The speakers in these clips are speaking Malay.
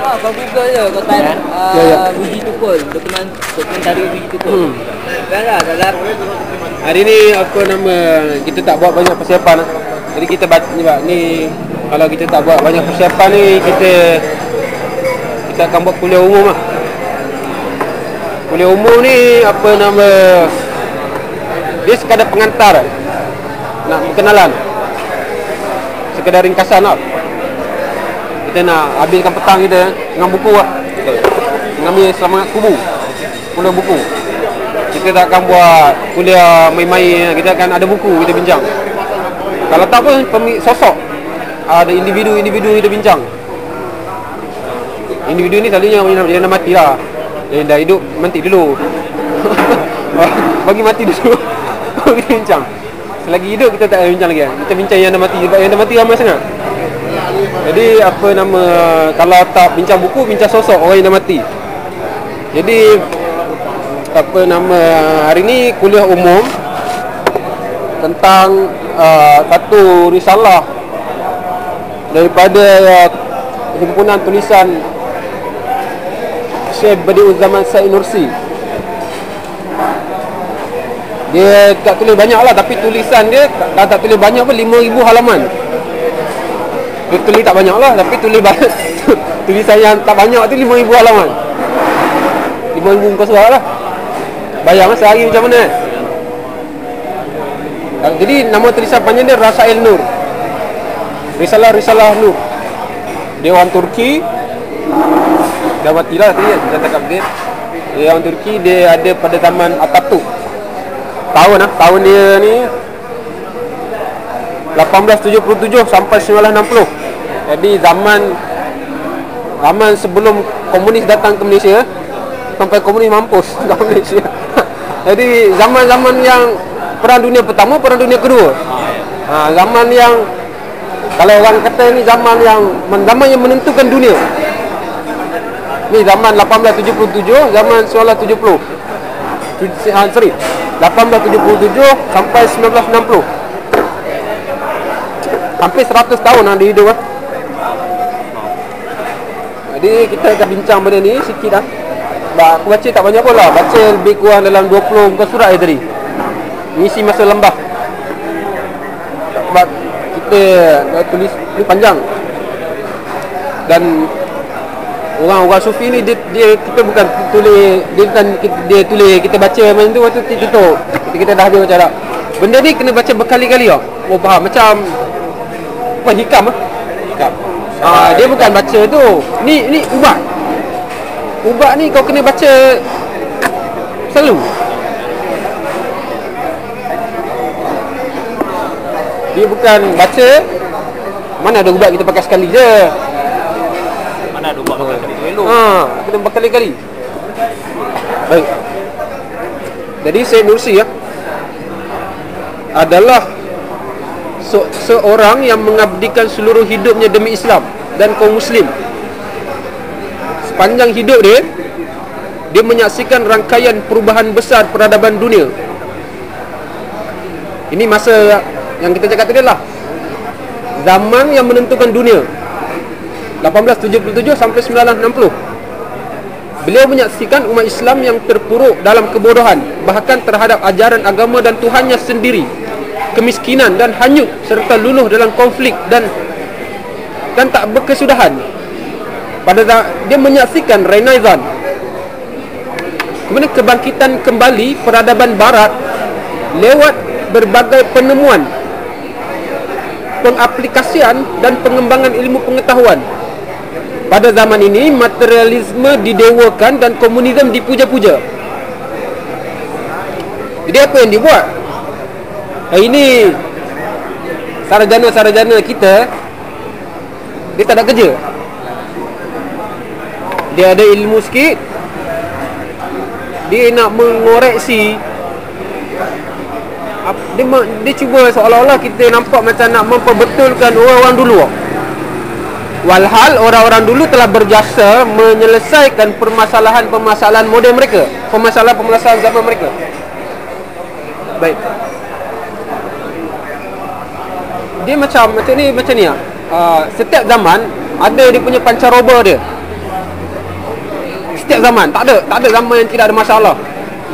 Kau Google je, kau type Biji Tukul, dokumentari Biji Tukul. Kan lah dalam hari ni apa nama, kita tak buat banyak persiapan. Jadi kita ni kalau kita tak buat banyak persiapan ni, kita akan buat kuliah umum lah. Kuliah umum ni apa nama, dia sekadar pengantar, nak berkenalan, sekadar ringkasan lah. Kita nak habiskan petang kita dengan buku lah, mengambil selamat kubu, kuliah buku. Kita tak akan buat kuliah main-main, kita akan ada buku kita bincang. Kalau tak pun sosok, ada individu kita bincang. Individu ni selalunya yang dah mati lah, yang dah hidup mati dulu. Bagi mati dulu kita bincang. Selagi hidup kita tak bincang lagi. Kita bincang yang dah mati, sebab yang dah mati ramai sangat. Jadi apa nama, kalau tak bincang buku, bincang sosok orang yang dah mati. Jadi apa nama, hari ni kuliah umum tentang satu risalah daripada himpunan tulisan Syekh Badi'uzzaman Said Nursi. Dia tak tulis banyak lah, tapi tulisan dia tak tulis banyak pun, 5,000 halaman. Dia tulis tak banyak lah, tapi tulis banyak. Tulisan yang tak banyak tu 5,000 halaman. 5,000 muka surat lah. Bayang sehari macam mana. Jadi nama tulisan panjang dia Rasail Nur, Risalah Nur. Dia orang Turki, dah matilah tadi, dah tak update. Dia orang Turki, dia ada pada zaman Atatürk. Tahun dia ni 1877 sampai 1960. Jadi zaman sebelum komunis datang ke Malaysia, sampai komunis mampus ke Malaysia. Jadi zaman-zaman yang Perang Dunia Pertama, Perang Dunia Kedua. Zaman yang, kalau orang kata ni zaman yang menentukan dunia. Ni zaman 1877, zaman 1970. 1877 sampai 1960. Hampir 100 tahun dia hidup. Jadi kita akan bincang benda ni sikit lah. Aku baca tak banyak pun lah, baca lebih kurang dalam 20 muka surat tadi. Ngisi masa lembah. Sebab kita tulis ni panjang. Dan orang sufi ni dia kita bukan tulis, dia tulis kita baca macam tu, waktu tu tutup. Kita dah ada macam dah. Benda ni kena baca berkali-kali tau. Oh faham, macam apa, hikam ah. Hikam. Dia bukan baca tu. Ni ubat. Ubat ni kau kena baca selalu. Dia bukan baca, mana ada ubat kita pakai sekali je. Mana ada ubat pakai sekali je elok. Kita berkali-kali. Baik. Jadi Syekh Nursi adalah seorang yang mengabdikan seluruh hidupnya demi Islam dan kaum muslim. Sepanjang hidup dia menyaksikan rangkaian perubahan besar peradaban dunia. Ini masa yang kita cakap tadi lah, zaman yang menentukan dunia, 1877 sampai 1960. Beliau menyaksikan umat Islam yang terpuruk dalam kebodohan, bahkan terhadap ajaran agama dan Tuhannya sendiri, kemiskinan dan hanyut, serta luluh dalam konflik dan tak berkesudahan. Dia menyaksikan Renaissance, kemudian kebangkitan kembali peradaban barat lewat berbagai penemuan, pengaplikasian dan pengembangan ilmu pengetahuan. Pada zaman ini materialisme didewakan dan komunisme dipuja-puja. Jadi apa yang dibuat? Ini sarjana-sarjana kita, dia tak ada kerja. Dia ada ilmu sikit, dia nak mengoreksi. Dia cuba seolah-olah kita nampak macam nak memperbetulkan orang-orang dulu. Walhal orang-orang dulu telah berjasa menyelesaikan permasalahan-permasalahan moden mereka, permasalahan-permasalahan zaman mereka. Baik. Dia macam ni lah. Setiap zaman ada dia punya pancaroba dia. Setiap zaman, tak ada zaman yang tidak ada masalah.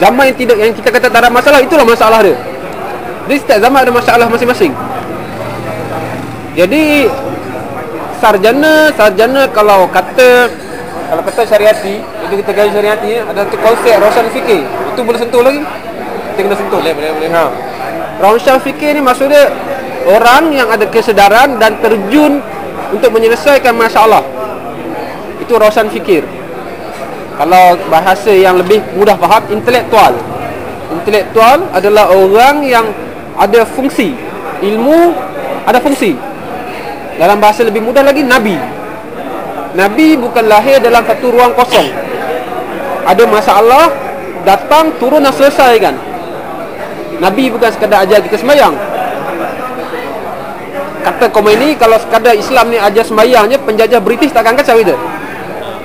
Zaman yang kita kata tak ada masalah, itulah masalah dia. Jadi setiap zaman ada masalah masing-masing. Jadi sarjana kalau kata syariati, itu kita kaji syariati, ada satu konsep rausan fikir. Itu boleh sentuh lagi? Kita kena sentuh. Boleh. Rausan fikir ni maksudnya orang yang ada kesedaran dan terjun untuk menyelesaikan masalah. Itu rausan fikir. Kalau bahasa yang lebih mudah faham, intelektual. Intelektual adalah orang yang ada fungsi. Ilmu ada fungsi. Dalam bahasa lebih mudah lagi, Nabi. Nabi bukan lahir dalam satu ruang kosong. Ada masalah, datang, turun dan selesaikan. Nabi bukan sekadar ajar kita sembahyang. Kata Khomeini, kalau sekadar Islam ni ajar sembahyangnya, penjajah British takkan kacau kita.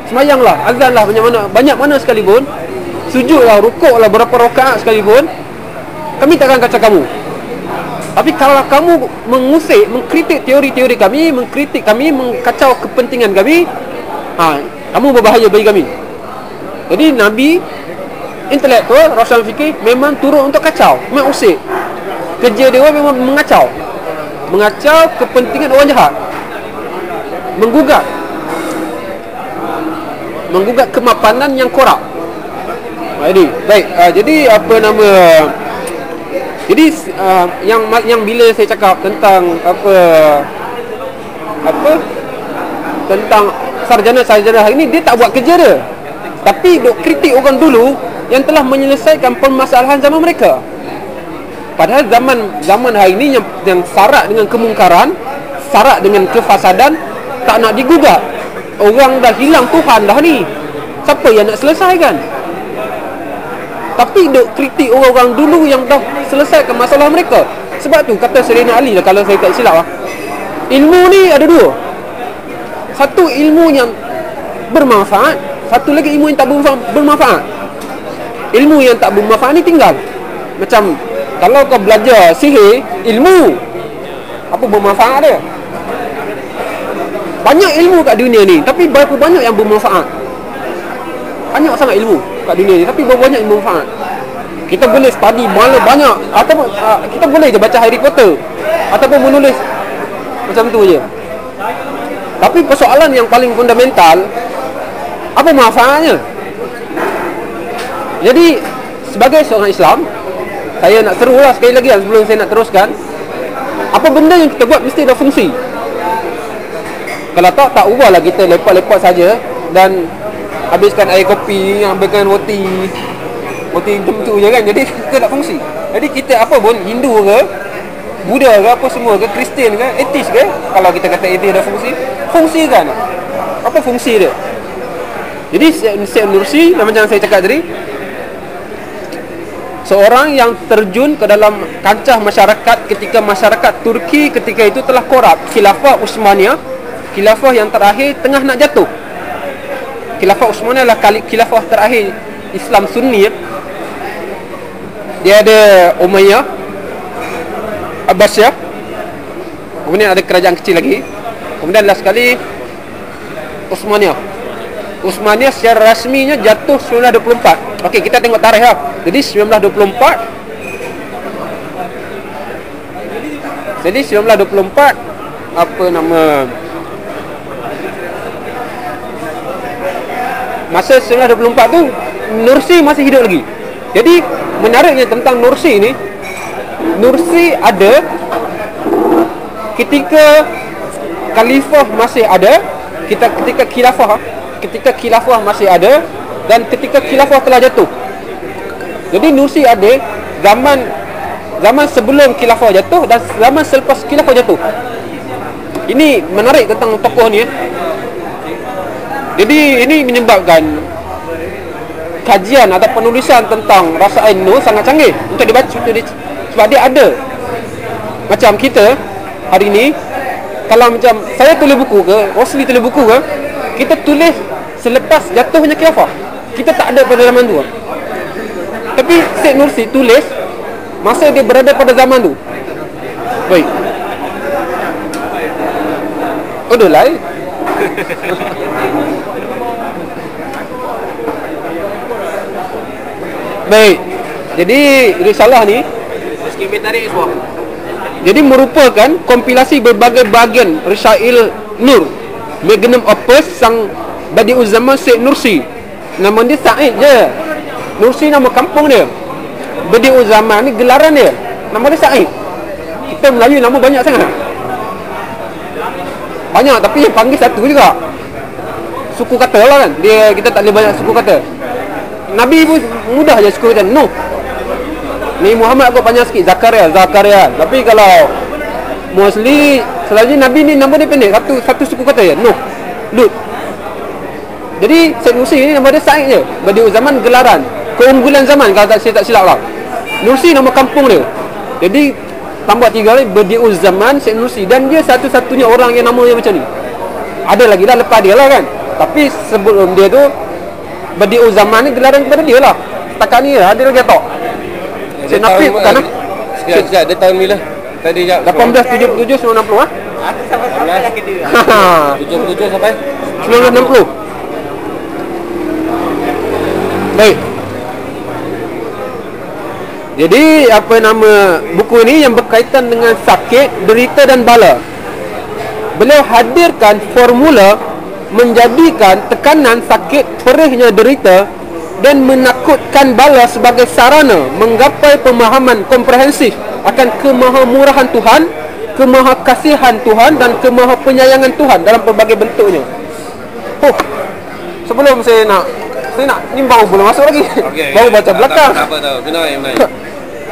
Sembahyanglah, azanlah banyak mana sekalipun, sujudlah, rukuklah berapa rakaat sekalipun, kami takkan kacau kamu. Tapi kalau kamu mengusik, mengkritik teori-teori kami, mengkritik kami, mengkacau kepentingan kami, kamu berbahaya bagi kami. Jadi Nabi, intelektual, rausan fikir, memang turun untuk kacau, mengusik. Kerja dia memang mengacau kepentingan orang jahat, menggugat kemapanan yang korup. Jadi baik, jadi apa nama, jadi yang bila saya cakap tentang tentang sarjana hari ni, dia tak buat kerja dia, tapi duk kritik orang dulu yang telah menyelesaikan permasalahan zaman mereka. Padahal zaman hari ni yang syarat dengan kemungkaran, syarat dengan kefasadan, tak nak digugat. Orang dah hilang Tuhan dah ni, siapa yang nak selesaikan? Tapi duk kritik orang-orang dulu yang dah selesaikan masalah mereka. Sebab tu kata Sayyidina Ali lah, kalau saya tak silap, ilmu ni ada dua. Satu ilmu yang bermanfaat, satu lagi ilmu yang tak bermanfaat. Ilmu yang tak bermanfaat ni tinggal. Macam kalau kau belajar sihir, ilmu apa bermanfaat dia? Banyak ilmu kat dunia ni, tapi berapa banyak yang bermanfaat? Banyak sangat ilmu kat dunia ni, tapi berapa banyak yang bermanfaat? Kita boleh study banyak, ataupun kita boleh je baca Harry Potter, ataupun menulis macam tu je. Tapi persoalan yang paling fundamental, apa manfaatnya? Jadi sebagai seorang Islam, saya nak serulah sekali lagi sebelum saya nak teruskan, apa benda yang kita buat mesti ada fungsi. Kalau tak ubahlah kita lepak-lepak saja dan habiskan air kopi, habiskan roti macam tu je kan. Jadi kita tak fungsi. Jadi kita apa pun, Hindu ke, Buddha ke, apa semua ke, Kristian ke, etis ke, kalau kita kata etis ada fungsi kan? Apa fungsi dia? Jadi Syekh Nursi, macam saya cakap tadi, seorang yang terjun ke dalam kancah masyarakat ketika masyarakat Turki ketika itu telah korup. Khilafah Utsmaniyah, khilafah yang terakhir, tengah nak jatuh. Khilafah Utsmaniyah adalah khilafah terakhir Islam Sunni. Dia ada Umayyah, Abbasiyah, kemudian ada kerajaan kecil lagi, kemudian last sekali Utsmaniyah. Utsmaniyah secara rasminya jatuh 1924. Okey, kita tengok tarikh lah. Jadi 1924 apa nama, masa 1924 tu Nursi masih hidup lagi. Jadi menariknya tentang Nursi ni, Nursi ada ketika khalifah masih ada, ketika khilafah masih ada, dan ketika khilafah telah jatuh. Jadi Nursi ada zaman sebelum khilafah jatuh dan zaman selepas khilafah jatuh. Ini menarik tentang tokoh ni. Jadi ini menyebabkan kajian atau penulisan tentang Rasail Nur sangat canggih untuk dibaca, sebab dia ada. Macam kita hari ni, kalau macam saya tulis buku ke, Rosli tulis buku ke, kita tulis selepas jatuhnya khilafah. Kita tak ada pada zaman tu. Tapi Syekh Nursi tulis masa dia berada pada zaman tu. Baik. Udah lah. Baik. Jadi risalah ni Sikit tarik semua. jadi merupakan kompilasi berbagai bahagian Risail Nur, magnum opus sang Badi'uz Zaman Syekh Nursi. Nama dia Said je. Nursi nama kampung dia. Badi'uz Zaman ni gelaran dia. Nama dia Said. Kita Melayu nama banyak sangat. Banyak, tapi yang panggil satu juga. Suku kata lah kan. Kita tak boleh banyak suku kata. Nabi pun mudah je suku kata Nuh. Ni Muhammad aku panjang sikit, Zakaria. Tapi kalau mostly selalunya Nabi ni nama dia pendek, satu suku kata je, Nuh, Lut. Jadi Syekh Nursi ni nama dia Said je. Badi'uz Zaman gelaran, keunggulan zaman kalau saya tak silap lah. Nursi nama kampung dia. Jadi tambah 3 lagi Badi'uz Zaman Syekh Nursi, dan dia satu-satunya orang yang nama dia macam ni. Ada lagi dah lepas dia lah kan. Tapi sebelum dia tu Badi'uz Zaman ni gelaran kepada dia lah. Setakat ni lah, ada lagi tak? Syekh Nafi bukan lah. Sekejap, dia tahun bila? Tadi jap 1877 1960 ah. Sampai lah ke dia. 77 sampai 1960. Baik. Jadi apa nama buku ini yang berkaitan dengan sakit, derita dan bala. Beliau hadirkan formula menjadikan tekanan, sakit, perihnya derita dan menakutkan bala sebagai sarana menggapai pemahaman komprehensif akan kemahamurahan Tuhan, kemahakasihan Tuhan dan kemahapenyayangan Tuhan dalam pelbagai bentuknya. Sebelum saya nak ni baru belum masuk lagi. Baru baca belakang. Apa tahu? Binai.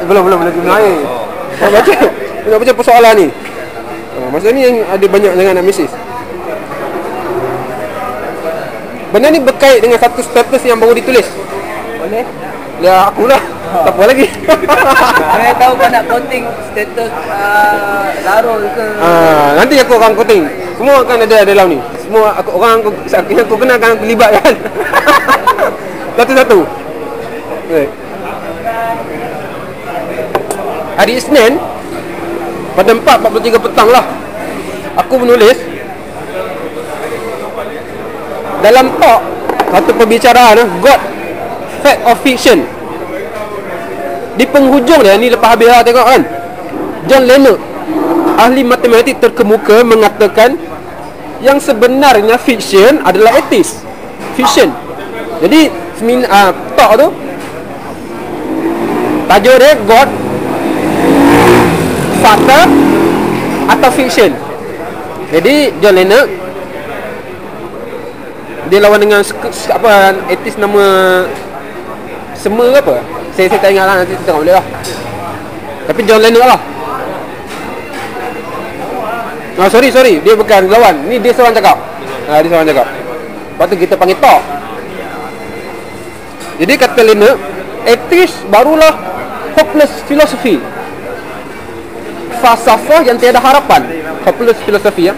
Belum lagi menaik. Nak baca persoalan ni. Masa ni yang ada banyak dengan analisis. Benda ni berkait dengan satu status yang baru ditulis. Boleh? Ya akulah. Tak apa lagi. Saya tahu kau nak counting status Larul ke. Nanti aku akan quoting. Semua akan ada dalam ni. Semua orang aku kenal akan aku libatkan. Satu-satu. Baik. Hari Isnin pada 4:43 petang lah, aku menulis dalam talk satu perbicaraan God, Fact of Fiction. Di penghujung dia ni, lepas habis lah tengok kan, John Lennox, ahli matematik terkemuka, mengatakan yang sebenarnya fiction adalah atheist fiction. Jadi talk tu tajuk dia God, fakta atau fiction. Jadi John Lennox dia lawan dengan apa atheist nama Sema ke apa, saya tak ingat lah, nanti tengok boleh lah. Tapi John Lennox lah. Sorry, dia bukan lawan. Ni dia seorang cakap. Dia seorang cakap. Lepas tu kita panggil talk. Jadi kata Lennox, atheist barulah hopeless philosophy, falsafah yang tiada harapan. Hopeless philosophy ya.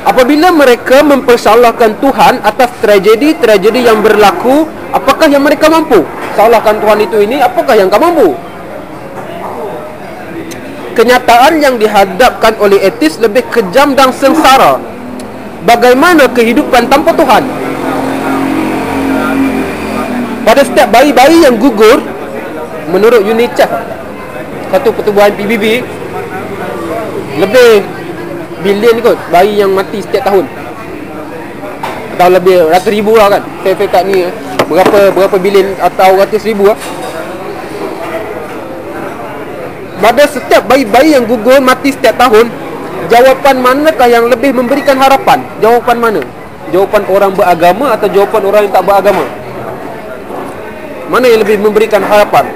Apabila mereka mempersalahkan Tuhan atas tragedi-tragedi yang berlaku, apakah yang mereka mampu? Salahkan Tuhan itu ini, apakah yang kau mampu? Kenyataan yang dihadapkan oleh etis lebih kejam dan sengsara. Bagaimana kehidupan tanpa Tuhan? Pada setiap bayi-bayi yang gugur, menurut UNICEF, satu pertubuhan PBB, lebih bilion kot bayi yang mati setiap tahun, atau lebih ratus ribu lah kan. Saya tak ni berapa bilion atau ratus ribu lah. Pada setiap bayi-bayi yang gugur mati setiap tahun, jawapan manakah yang lebih memberikan harapan? Jawapan mana? Jawapan orang beragama atau jawapan orang yang tak beragama? Mana yang lebih memberikan harapan?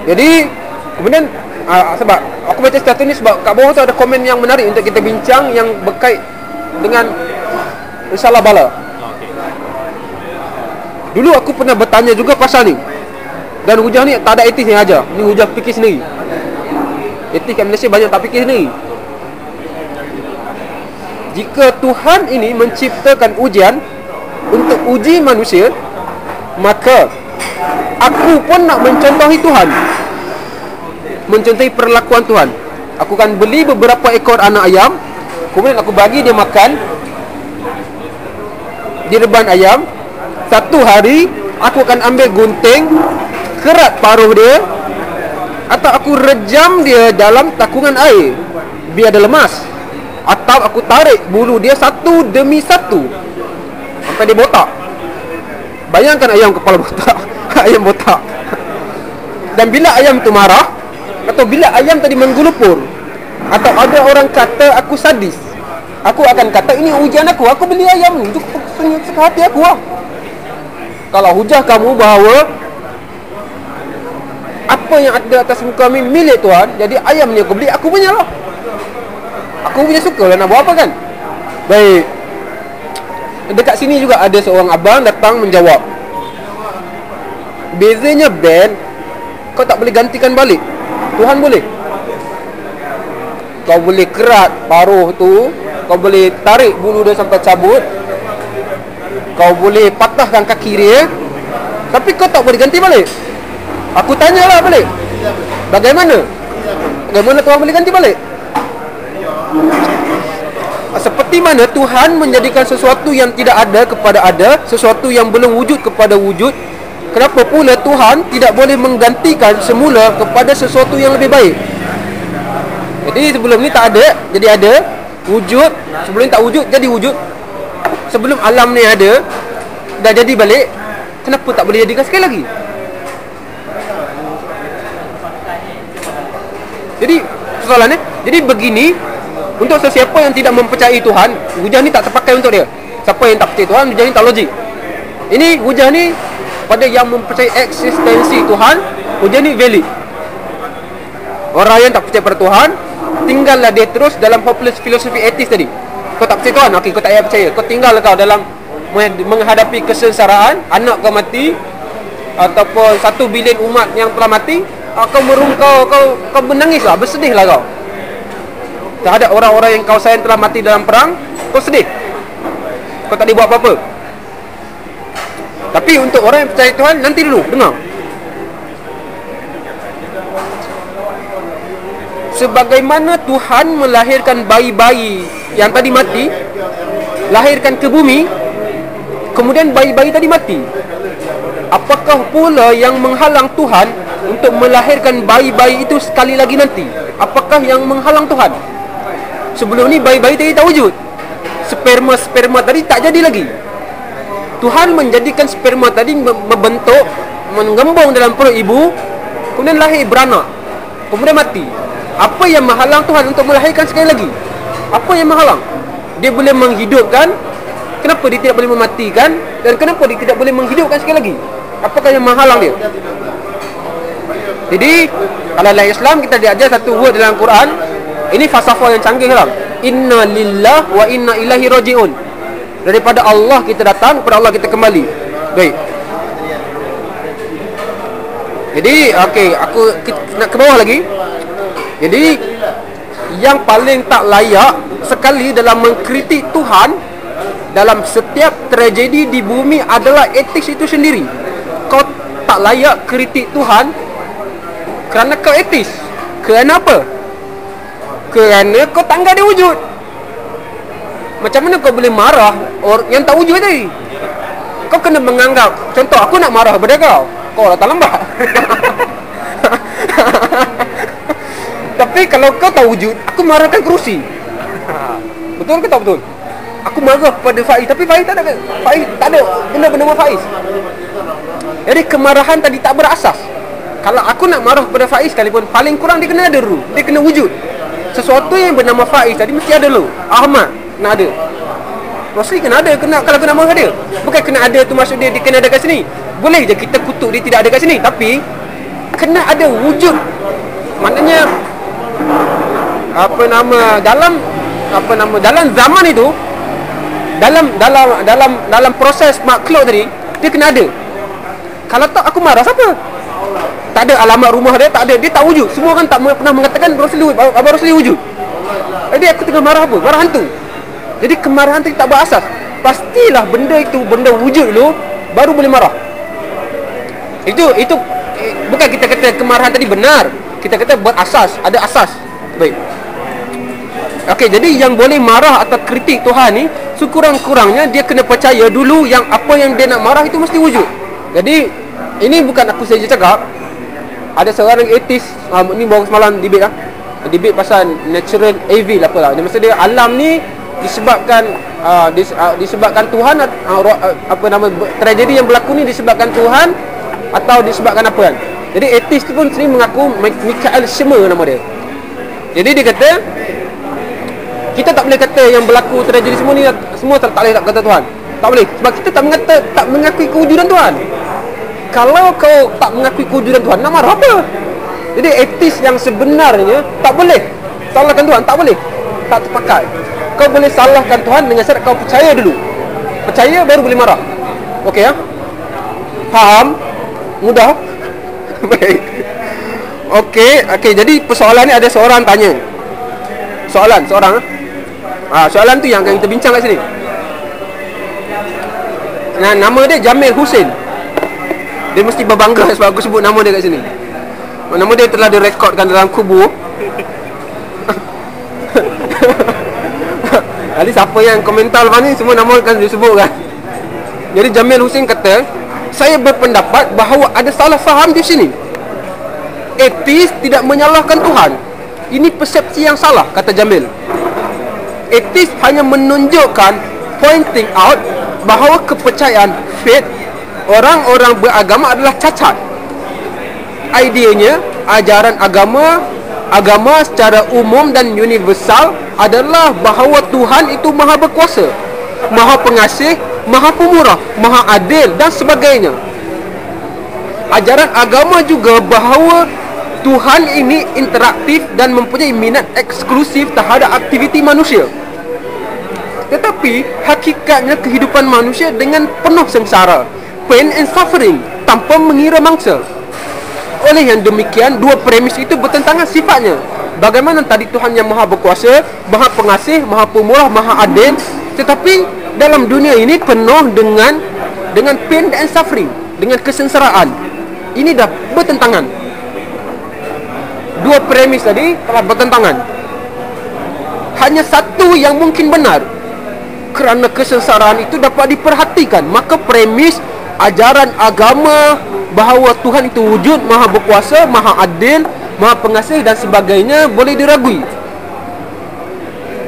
Jadi kemudian sebab aku baca status ni, sebab kat bawah tu ada komen yang menarik untuk kita bincang yang berkait dengan risalah bala. Dulu aku pernah bertanya juga pasal ni, dan hujah ni tak ada etis yang ajar. Ni hujah fikir sendiri. Etis kat Malaysia banyak tak fikir sendiri. Jika Tuhan ini menciptakan ujian untuk uji manusia, maka aku pun nak mencontohi Tuhan, mencontohi perlakuan Tuhan. Aku akan beli beberapa ekor anak ayam, kemudian aku bagi dia makan di reban ayam. Satu hari aku akan ambil gunting, kerat paruh dia, atau aku rejam dia dalam takungan air biar dia lemas, atau aku tarik bulu dia satu demi satu sampai dia botak. Bayangkan ayam kepala botak. Ayam botak. Dan bila ayam tu marah, atau bila ayam tadi menggelupur, atau ada orang kata aku sadis, aku akan kata ini ujian aku beli ayam ni, itu suka hati aku lah. Kalau hujah kamu bahawa apa yang ada atas muka kami milik Tuhan, jadi ayam ni aku beli, aku punya lah, aku punya suka lah, nak buat apa kan. Baik, dekat sini juga ada seorang abang datang menjawab, bezanya Ben, kau tak boleh gantikan balik, Tuhan boleh. Kau boleh kerat paruh tu, kau boleh tarik bulu dia sampai cabut, kau boleh patahkan kaki dia, tapi kau tak boleh ganti balik. Aku tanyalah balik, bagaimana Tuhan boleh ganti balik? Seperti mana Tuhan menjadikan sesuatu yang tidak ada kepada ada, sesuatu yang belum wujud kepada wujud, kenapa pula Tuhan tidak boleh menggantikan semula kepada sesuatu yang lebih baik? Jadi sebelum ni tak ada, jadi ada. Wujud, sebelum ni tak wujud, jadi wujud. Sebelum alam ni ada, dah jadi balik, kenapa tak boleh jadikan sekali lagi? Jadi soalannya, jadi begini, untuk sesiapa yang tidak mempercayai Tuhan, hujah ni tak terpakai untuk dia. Siapa yang tak percaya Tuhan, hujah ni tak logik. Ini hujah ni pada yang mempercayai eksistensi Tuhan, hujah ni valid. Orang yang tak percaya pada Tuhan, tinggallah dia terus dalam hopeless filosofi etis tadi. Kau tak percaya Tuhan, okey, kau tak payah percaya. Kau tinggallah kau dalam menghadapi kesengsaraan, anak kau mati, ataupun 1 bilion umat yang telah mati. Kau kau menangislah, bersedihlah kau terhadap orang-orang yang kau sayang telah mati dalam perang. Kau sedih, kau tak boleh buat apa-apa. Tapi untuk orang yang percaya Tuhan, nanti dulu, dengar. Sebagaimana Tuhan melahirkan bayi-bayi yang tadi mati, lahirkan ke bumi, kemudian bayi-bayi tadi mati, apakah pula yang menghalang Tuhan untuk melahirkan bayi-bayi itu sekali lagi nanti? Apakah yang menghalang Tuhan? Sebelum ni bayi-bayi tadi tak wujud, sperma tadi tak jadi lagi. Tuhan menjadikan sperma tadi membentuk, menggembung dalam perut ibu, kemudian lahir beranak, kemudian mati. Apa yang menghalang Tuhan untuk melahirkan sekali lagi? Apa yang menghalang? Dia boleh menghidupkan, kenapa dia tidak boleh mematikan? Dan kenapa dia tidak boleh menghidupkan sekali lagi? Apakah yang menghalang dia? Jadi kalau dalam Islam kita diajar satu word dalam Quran. Ini falsafah yang canggih lah. Inna lillah wa inna ilaihi raji'un. Daripada Allah kita datang, kepada Allah kita kembali. Baik. Jadi okey, aku nak ke bawah lagi. Jadi yang paling tak layak sekali dalam mengkritik Tuhan dalam setiap tragedi di bumi adalah etis itu sendiri. Kau tak layak kritik Tuhan kerana kau etis. Kerana apa? Kerana kau tak anggap dia wujud. Macam mana kau boleh marah orang yang tak wujud tadi? Kau kena menganggap, contoh aku nak marah kepada kau, kau datang lambat. Tapi kalau kau tak wujud, aku marahkan kerusi. Betul ke tak betul? Aku marah kepada Faiz, tapi Faiz tak ada benda bernama Faiz. Jadi kemarahan tadi tak berasas. Kalau aku nak marah kepada Faiz sekalipun, paling kurang dia kena ada dulu, dia kena wujud. Sesuatu yang bernama Faiz tadi mesti ada dulu. Ahmad kena ada, Rosli kena ada, kalau kena marah dia. Bukan kena ada tu maksud dia kena ada kat sini. Boleh je kita kutuk dia tidak ada kat sini, tapi kena ada wujud. Maknanya dalam zaman itu, dalam proses makhluk tadi, dia kena ada. Kalau tak aku marah siapa? Tak ada alamat rumah dia, tak ada, dia tak wujud. Semua orang tak pernah mengatakan Abang Rosli wujud. Jadi aku tengah marah apa? Marah hantu. Jadi kemarahan tadi tak berasas. Pastilah benda itu benda wujud dulu, baru boleh marah. Itu bukan kita kata kemarahan tadi benar, kita kata berasas, ada asas. Baik. Okey, jadi yang boleh marah atau kritik Tuhan ni, sekurang-kurangnya dia kena percaya dulu yang apa yang dia nak marah itu mesti wujud. Jadi ini bukan aku saja cakap. Ada seorang etis, ni baru semalam debate lah. Debate pasal natural evil apalah. Dia maksud dia alam ni disebabkan disebabkan Tuhan, apa nama tragedi yang berlaku ni disebabkan Tuhan atau disebabkan apa kan. Jadi etis tu pun sering mengaku Michael Shermer nama dia. Jadi dia kata kita tak boleh kata yang berlaku tragedi semua ni semua tak boleh tak kata Tuhan. Tak boleh sebab kita tak mengakui kewujudan Tuhan. Kalau kau tak mengakui kewujudan Tuhan, nak marah apa? Jadi etis yang sebenarnya tak boleh salahkan Tuhan, tak boleh. Tak terpakai. Kau boleh salahkan Tuhan dengan syarat kau percaya dulu. Percaya baru boleh marah. Okey ya? Faham? Mudah? Baik. Okey, jadi persoalan ni ada seorang tanya. Seorang. Soalan tu yang akan kita bincang kat sini. Nah, nama dia Jamil Hussein. Dia mesti berbangga sebab aku sebut nama dia kat sini. Nama dia telah direkodkan dalam kubur. Jadi siapa yang komentar lepas ni semua nama akan disebutkan. Jadi Jamil Hussein kata, saya berpendapat bahawa ada salah faham di sini. Etis tidak menyalahkan Tuhan. Ini persepsi yang salah, kata Jamil. Etis hanya menunjukkan, pointing out bahawa kepercayaan faith orang-orang beragama adalah cacat. Ideanya, ajaran agama secara umum dan universal adalah bahawa Tuhan itu maha berkuasa, maha pengasih, maha pemurah, maha adil dan sebagainya. Ajaran agama juga bahawa Tuhan ini interaktif dan mempunyai minat eksklusif terhadap aktiviti manusia. Tetapi hakikatnya kehidupan manusia dengan penuh sengsara, pain and suffering, tanpa mengira mangsa. Oleh yang demikian, dua premis itu bertentangan sifatnya. Bagaimana tadi Tuhan yang maha berkuasa, maha pengasih, maha pemurah, maha adil, tetapi dalam dunia ini penuh dengan pain and suffering, dengan kesengsaraan. Ini dah bertentangan. Dua premis tadi telah bertentangan. Hanya satu yang mungkin benar. Kerana kesengsaraan itu dapat diperhatikan, maka premis ajaran agama bahawa Tuhan itu wujud, maha berkuasa, maha adil, maha pengasih dan sebagainya boleh diragui.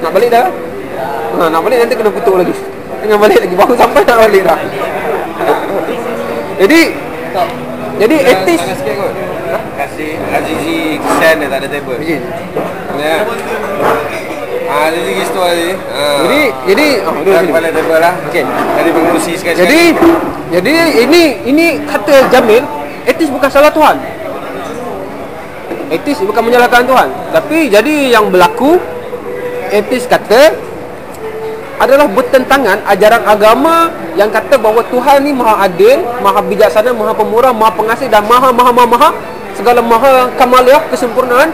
Nak balik dah? Nak balik nanti kena putuk lagi. Jangan balik lagi, baru sampai nak balik dah. Jadi etis Kasih Azizi stand dia tak ada table. Ya. Azizi store tadi. Jadi kepala table lah. Okey. Tadi pengurusi sekali. Jadi ini kata Jamil, etis bukan salah Tuhan. Etis bukan menyalahkan Tuhan. Tapi jadi yang berlaku, etis kata adalah bertentangan ajaran agama yang kata bahawa Tuhan ni maha adil, maha bijaksana, maha pemurah, maha pengasih dan maha segala maha kamaliah, kesempurnaan.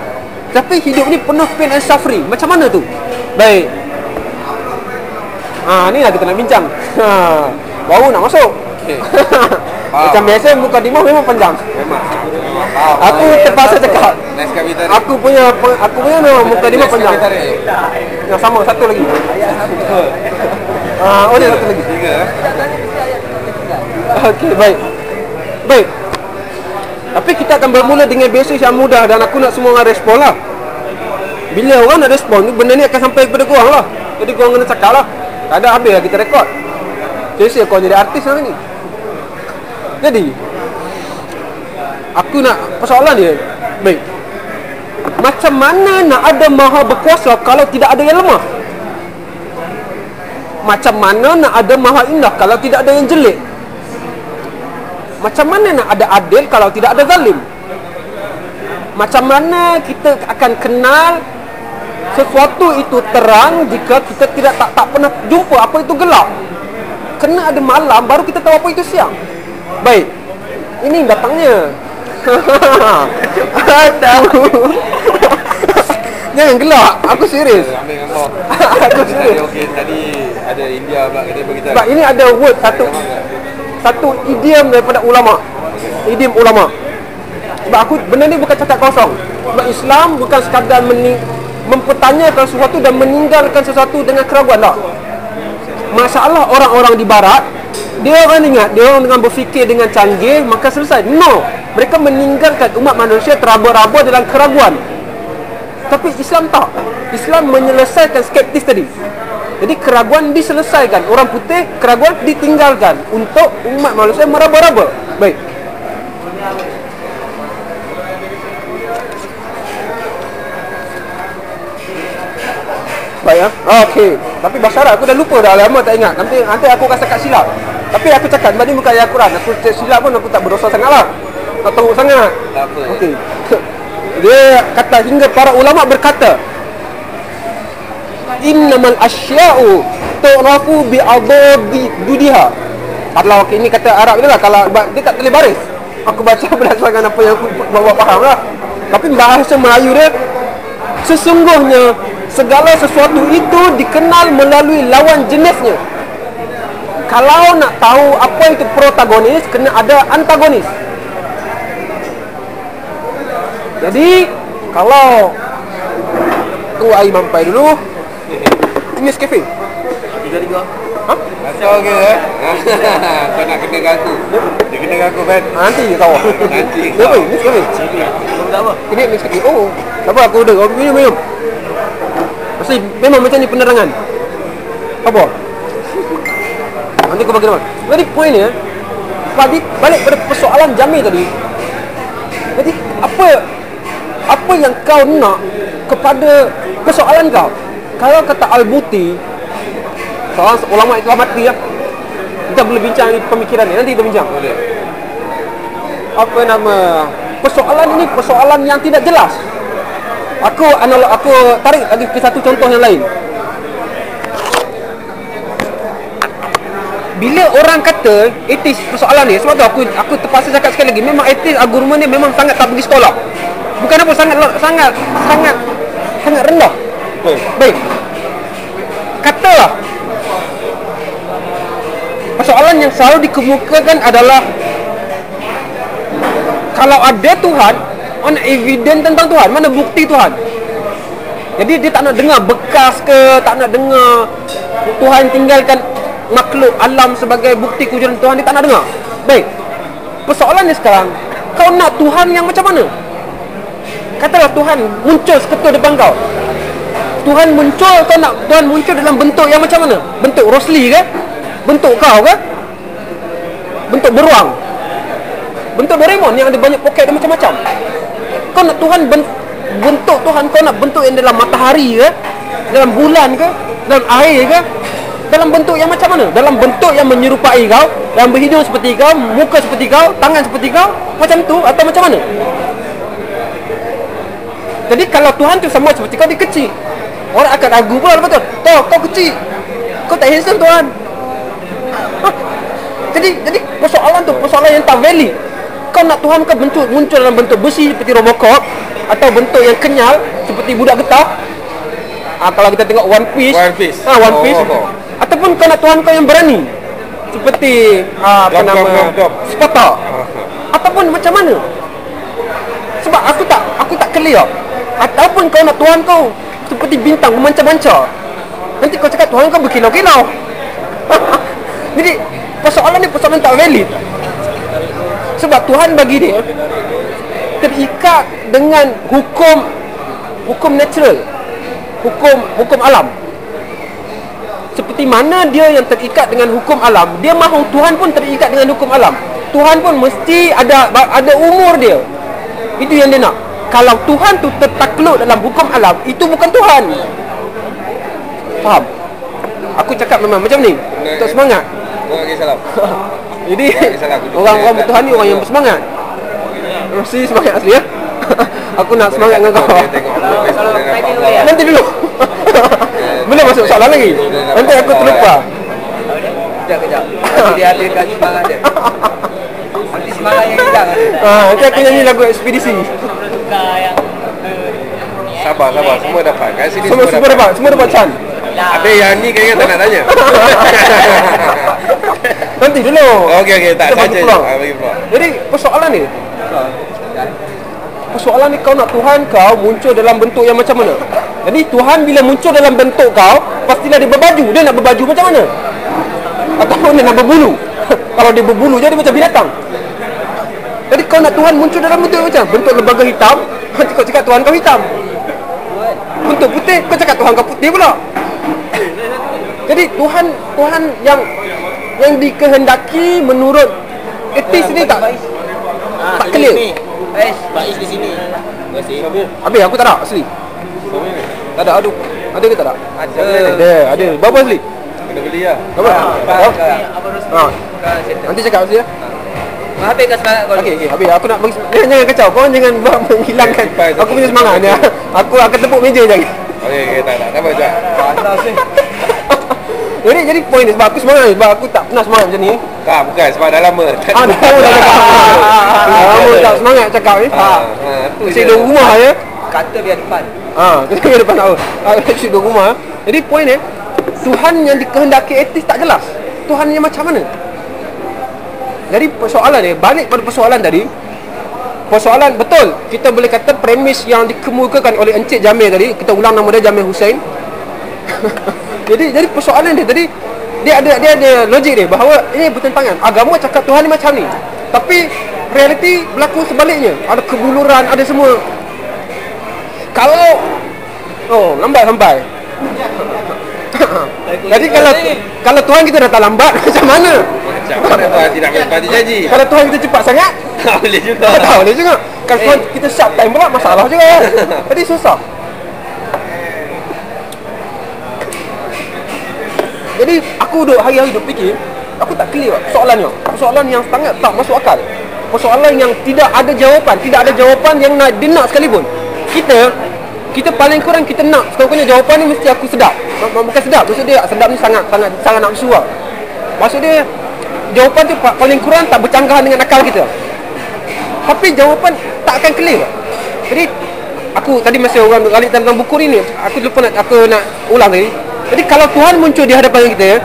Tapi hidup ni penuh pain and suffering. Macam mana tu? Baik. Ni lah kita nak bincang. Baru nak masuk. Okay. Macam biasa mukadimah memang panjang. Memang. Aku terpaksa cakap. Aku punya memang mukadimah panjang. Yang sama satu lagi. Dia satu lagi. 3. Okey, baik. Tapi kita akan bermula dengan basis yang mudah dan aku nak semua orang respon lah. Bila orang nak respon tu, benda ni akan sampai kepada korang lah. Jadi korang kena cakap lah. Tak ada habis lah kita rekod. Biasa korang jadi artis hari ni. Jadi aku nak persoalan dia. Baik. Macam mana nak ada maha berkuasa kalau tidak ada yang lemah? Macam mana nak ada maha indah kalau tidak ada yang jelek? Macam mana nak ada adil kalau tidak ada zalim? Macam mana kita akan kenal sesuatu itu terang jika kita tak pernah jumpa apa itu gelap? Kena ada malam baru kita tahu apa itu siang. Baik. Ini datangnya. Tahu. Jangan gelak. Aku serius. Ambil gambar. Aku serius. Okey, tadi ada India pula kata beritahu. Sebab ini ada word satu idiom daripada ulama. Idiom ulama. Sebab aku benda ni bukan cakap kosong. Sebab Islam bukan sekadar mempertanyakan sesuatu dan meninggalkan sesuatu dengan keraguan tak. Masalah orang-orang di barat, dia orang ingat, dia orang dengan berfikir dengan canggih, maka selesai. No. Mereka meninggalkan umat manusia teraba-raba dalam keraguan. Tapi Islam tak. Islam menyelesaikan skeptis tadi. Jadi keraguan diselesaikan. Orang putih, keraguan ditinggalkan untuk umat manusia meraba-raba. Baik. Baik ya. Okey. Tapi bahasa Arab aku dah lupa dah, lama tak ingat. Nanti aku akan cakap silap. Tapi aku cakap tadi bukan ayat Quran. Aku cakap silap pun aku tak berdosa sangatlah. Tak teruk sangat. Tak apa. Okey. Dia kata hingga para ulama berkata, innamal asya'u tu'rafu bi'adadi dudiha. Kalau ini kata Arab itulah, kalau dia tak tulis baris. Aku baca berdasarkan apa yang aku bawa faham lah. Tapi bahasa Melayu dia, sesungguhnya segala sesuatu itu dikenal melalui lawan jenisnya. Kalau nak tahu apa itu protagonis, kena ada antagonis. Jadi kalau tu air mampai dulu. Ini Nescafe. 3 Hah? Macam okey Kau nak kena dengan aku. Dia kena dengan aku, Ben. Nanti je tahu. Nanti. Ni apa? Nescafe. Belum tak apa. Ini Nescafe. Oh, apa aku order? Aku minum. Masih memang macam ni penerangan. Apa? Nanti kau bagi nama. Jadi poin ni balik pada persoalan Jamil tadi. Jadi apa yang kau nak kepada persoalan kau? Kalau kata Al-Buti, seorang ulama Islam mati lah. Kita boleh bincang pemikiran ni, nanti kita bincang. Boleh. Apa nama? Persoalan ini persoalan yang tidak jelas. Aku tarik lagi ke satu contoh yang lain. Bila orang kata etis persoalan ni, sebab tu aku terpaksa cakap sekali lagi, memang etis argumen ni memang sangat tak pergi sekolah. Bukan apa, sangat rendah. Baik. Katalah persoalan yang selalu dikemukakan adalah kalau ada Tuhan, mana evidence tentang Tuhan, mana bukti Tuhan. Jadi dia tak nak dengar bekas ke, tak nak dengar Tuhan tinggalkan makhluk alam sebagai bukti kewujudan Tuhan, dia tak nak dengar. Baik. Persoalannya sekarang, kau nak Tuhan yang macam mana? Katalah Tuhan muncul seketul depan kau. Tuhan muncul, kau nak Tuhan muncul dalam bentuk yang macam mana? Bentuk Rosli ke? Bentuk kau ke? Bentuk beruang? Bentuk Doraemon yang ada banyak poket dan macam-macam? Kau nak Tuhan bentuk Tuhan, kau nak bentuk yang dalam matahari ke? Dalam bulan ke? Dalam air ke? Dalam bentuk yang macam mana? Dalam bentuk yang menyerupai kau, yang berhidung seperti kau, muka seperti kau, tangan seperti kau, macam tu atau macam mana? Jadi kalau Tuhan tu sama seperti kau, dia kecil. Orang akan ragu pula, betul? Toh, kau kecil. Kau tak handsome Tuhan. Jadi persoalan tu persoalan yang tak valid. Kau nak Tuhan kau muncul dalam bentuk besi seperti Robocop, atau bentuk yang kenyal seperti budak getah. Kalau kita tengok One Piece. One Piece. Ataupun kau nak Tuhan kau yang berani seperti Sparta. Ataupun macam mana? Sebab aku tak clear. Ataupun kau nak Tuhan kau seperti bintang memancar-mancar. Nanti kau cakap Tuhan kau berkilau-kilau. Jadi persoalan ni persoalan tak valid. Sebab Tuhan bagi dia terikat dengan hukum natural, hukum alam. Seperti mana dia yang terikat dengan hukum alam, dia mahu Tuhan pun terikat dengan hukum alam. Tuhan pun mesti ada umur dia. Itu yang dia nak. Kalau Tuhan tu tertakluk dalam hukum alam, itu bukan Tuhan. Faham? Aku cakap memang macam ni untuk semangat. Salam. Jadi orang-orang bertuhan ni orang yang bersemangat. Mesti semangat asli ya. Aku nak semangat dengan kau. Nanti dulu. Belum masuk soalan lagi. Nanti aku terlupa. Kejap. Nanti dia hadirkan semangat dia. Nanti semangat yang hilang. Nanti aku nyanyi lagu ekspedisi. Sabar. Semua dapat. Kat sini Semua dapat Chan. Ada yang ni kayaknya tak nak tanya. Nanti dulu. Okey, tak saja. Bagi peluang. Jadi persoalan ni, kau nak Tuhan kau muncul dalam bentuk yang macam mana? Jadi Tuhan bila muncul dalam bentuk kau, pastilah dia berbaju. Dia nak berbaju macam mana? Ataupun dia nak berbulu? Kalau dia berbulu jadi macam binatang. Jadi kau nak Tuhan muncul dalam bentuk lembaga hitam, kau cakap Tuhan kau hitam. Bentuk putih, kau cakap Tuhan kau putih pula. Jadi Tuhan yang dikehendaki menurut etis ni tak clear. Bais di sini. Terima kasih. Habis aku tak ada asli. Tak ada, aduh. Ada ke tak ada? Ada. Berapa asli? Kena beli lah. Berapa? Nanti cakap asli ya. Habis kat sekarang kau. Okey, habis aku nak bagi jangan kacau. Kau jangan menghilangkan aku punya semangat ni. Aku akan tepuk meja jangan. Okey, tak apa je. Jadi poin ni sebab aku semangat ni, sebab aku tak pernah semangat macam ni. Tak, bukan sebab dah lama. Dah cakap. Lama tak semangat cakap ni. Mesti duduk rumah ya. Kata biar depan. Kita ke depan tahu. Mesti duduk rumah. Jadi poin ni, Tuhan yang dikehendaki etis tak jelas. Tuhan yang macam mana? Jadi persoalan ni, balik pada persoalan tadi. Persoalan betul, kita boleh kata premis yang dikemukakan oleh Encik Jamil tadi, kita ulang nama dia Jamil Hussein. Jadi persoalan dia tadi, dia ada logik dia bahawa ini bertentangan. Agama cakap Tuhan ni macam ni, tapi realiti berlaku sebaliknya. Ada kebuluran, ada semua. Kalau lambat sampai. Jadi kalau Tuhan kita datang lambat macam mana? Macam mana Tuhan tidak menepati janji? Kalau Tuhan kita cepat sangat, Tak boleh juga. tak boleh juga. Kalau Tuhan kita sharp time pula masalah juga. Jadi susah. Jadi aku hari-hari duduk fikir, aku tak clear soalannya. Persoalan yang sangat tak masuk akal. Persoalan yang tidak ada jawapan, yang dia nak sekalipun. Kita paling kurang kita nak sekurang-kurangnya jawapan ni mesti aku sedap. Bukan sedap, maksud dia sedap ni sangat nafsu lah. Maksud dia jawapan tu paling kurang tak bercanggah dengan akal kita. Tapi jawapan tak akan clear. Jadi aku tadi masa orang balik dalam buku ni aku lupa aku nak ulang tadi. Jadi kalau Tuhan muncul di hadapan kita,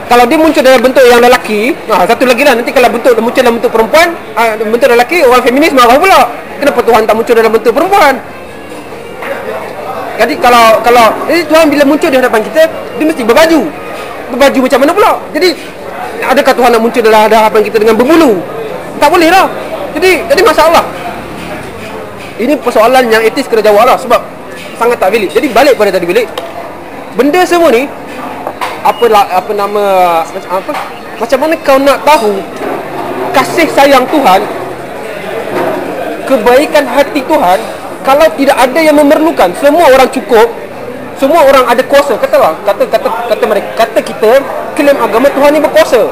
kalau dia muncul dalam bentuk yang lelaki, satu lagi lah, nanti kalau muncul dalam bentuk perempuan, bentuk lelaki, orang feminis marah pula. Kenapa Tuhan tak muncul dalam bentuk perempuan? Jadi kalau jadi Tuhan bila muncul di hadapan kita, dia mesti berbaju macam mana pula? Jadi adakah Tuhan nak muncul dalam hadapan kita dengan berbulu? Tak boleh lah. Jadi masalah. Ini persoalan yang etis kena jawab lah, sebab sangat tak valid. Jadi balik pada tadi balik, benda semua ni macam mana kau nak tahu kasih sayang Tuhan, kebaikan hati Tuhan, kalau tidak ada yang memerlukan? Semua orang cukup, semua orang ada kuasa. Katalah kata kita klaim agama Tuhan ni berkuasa.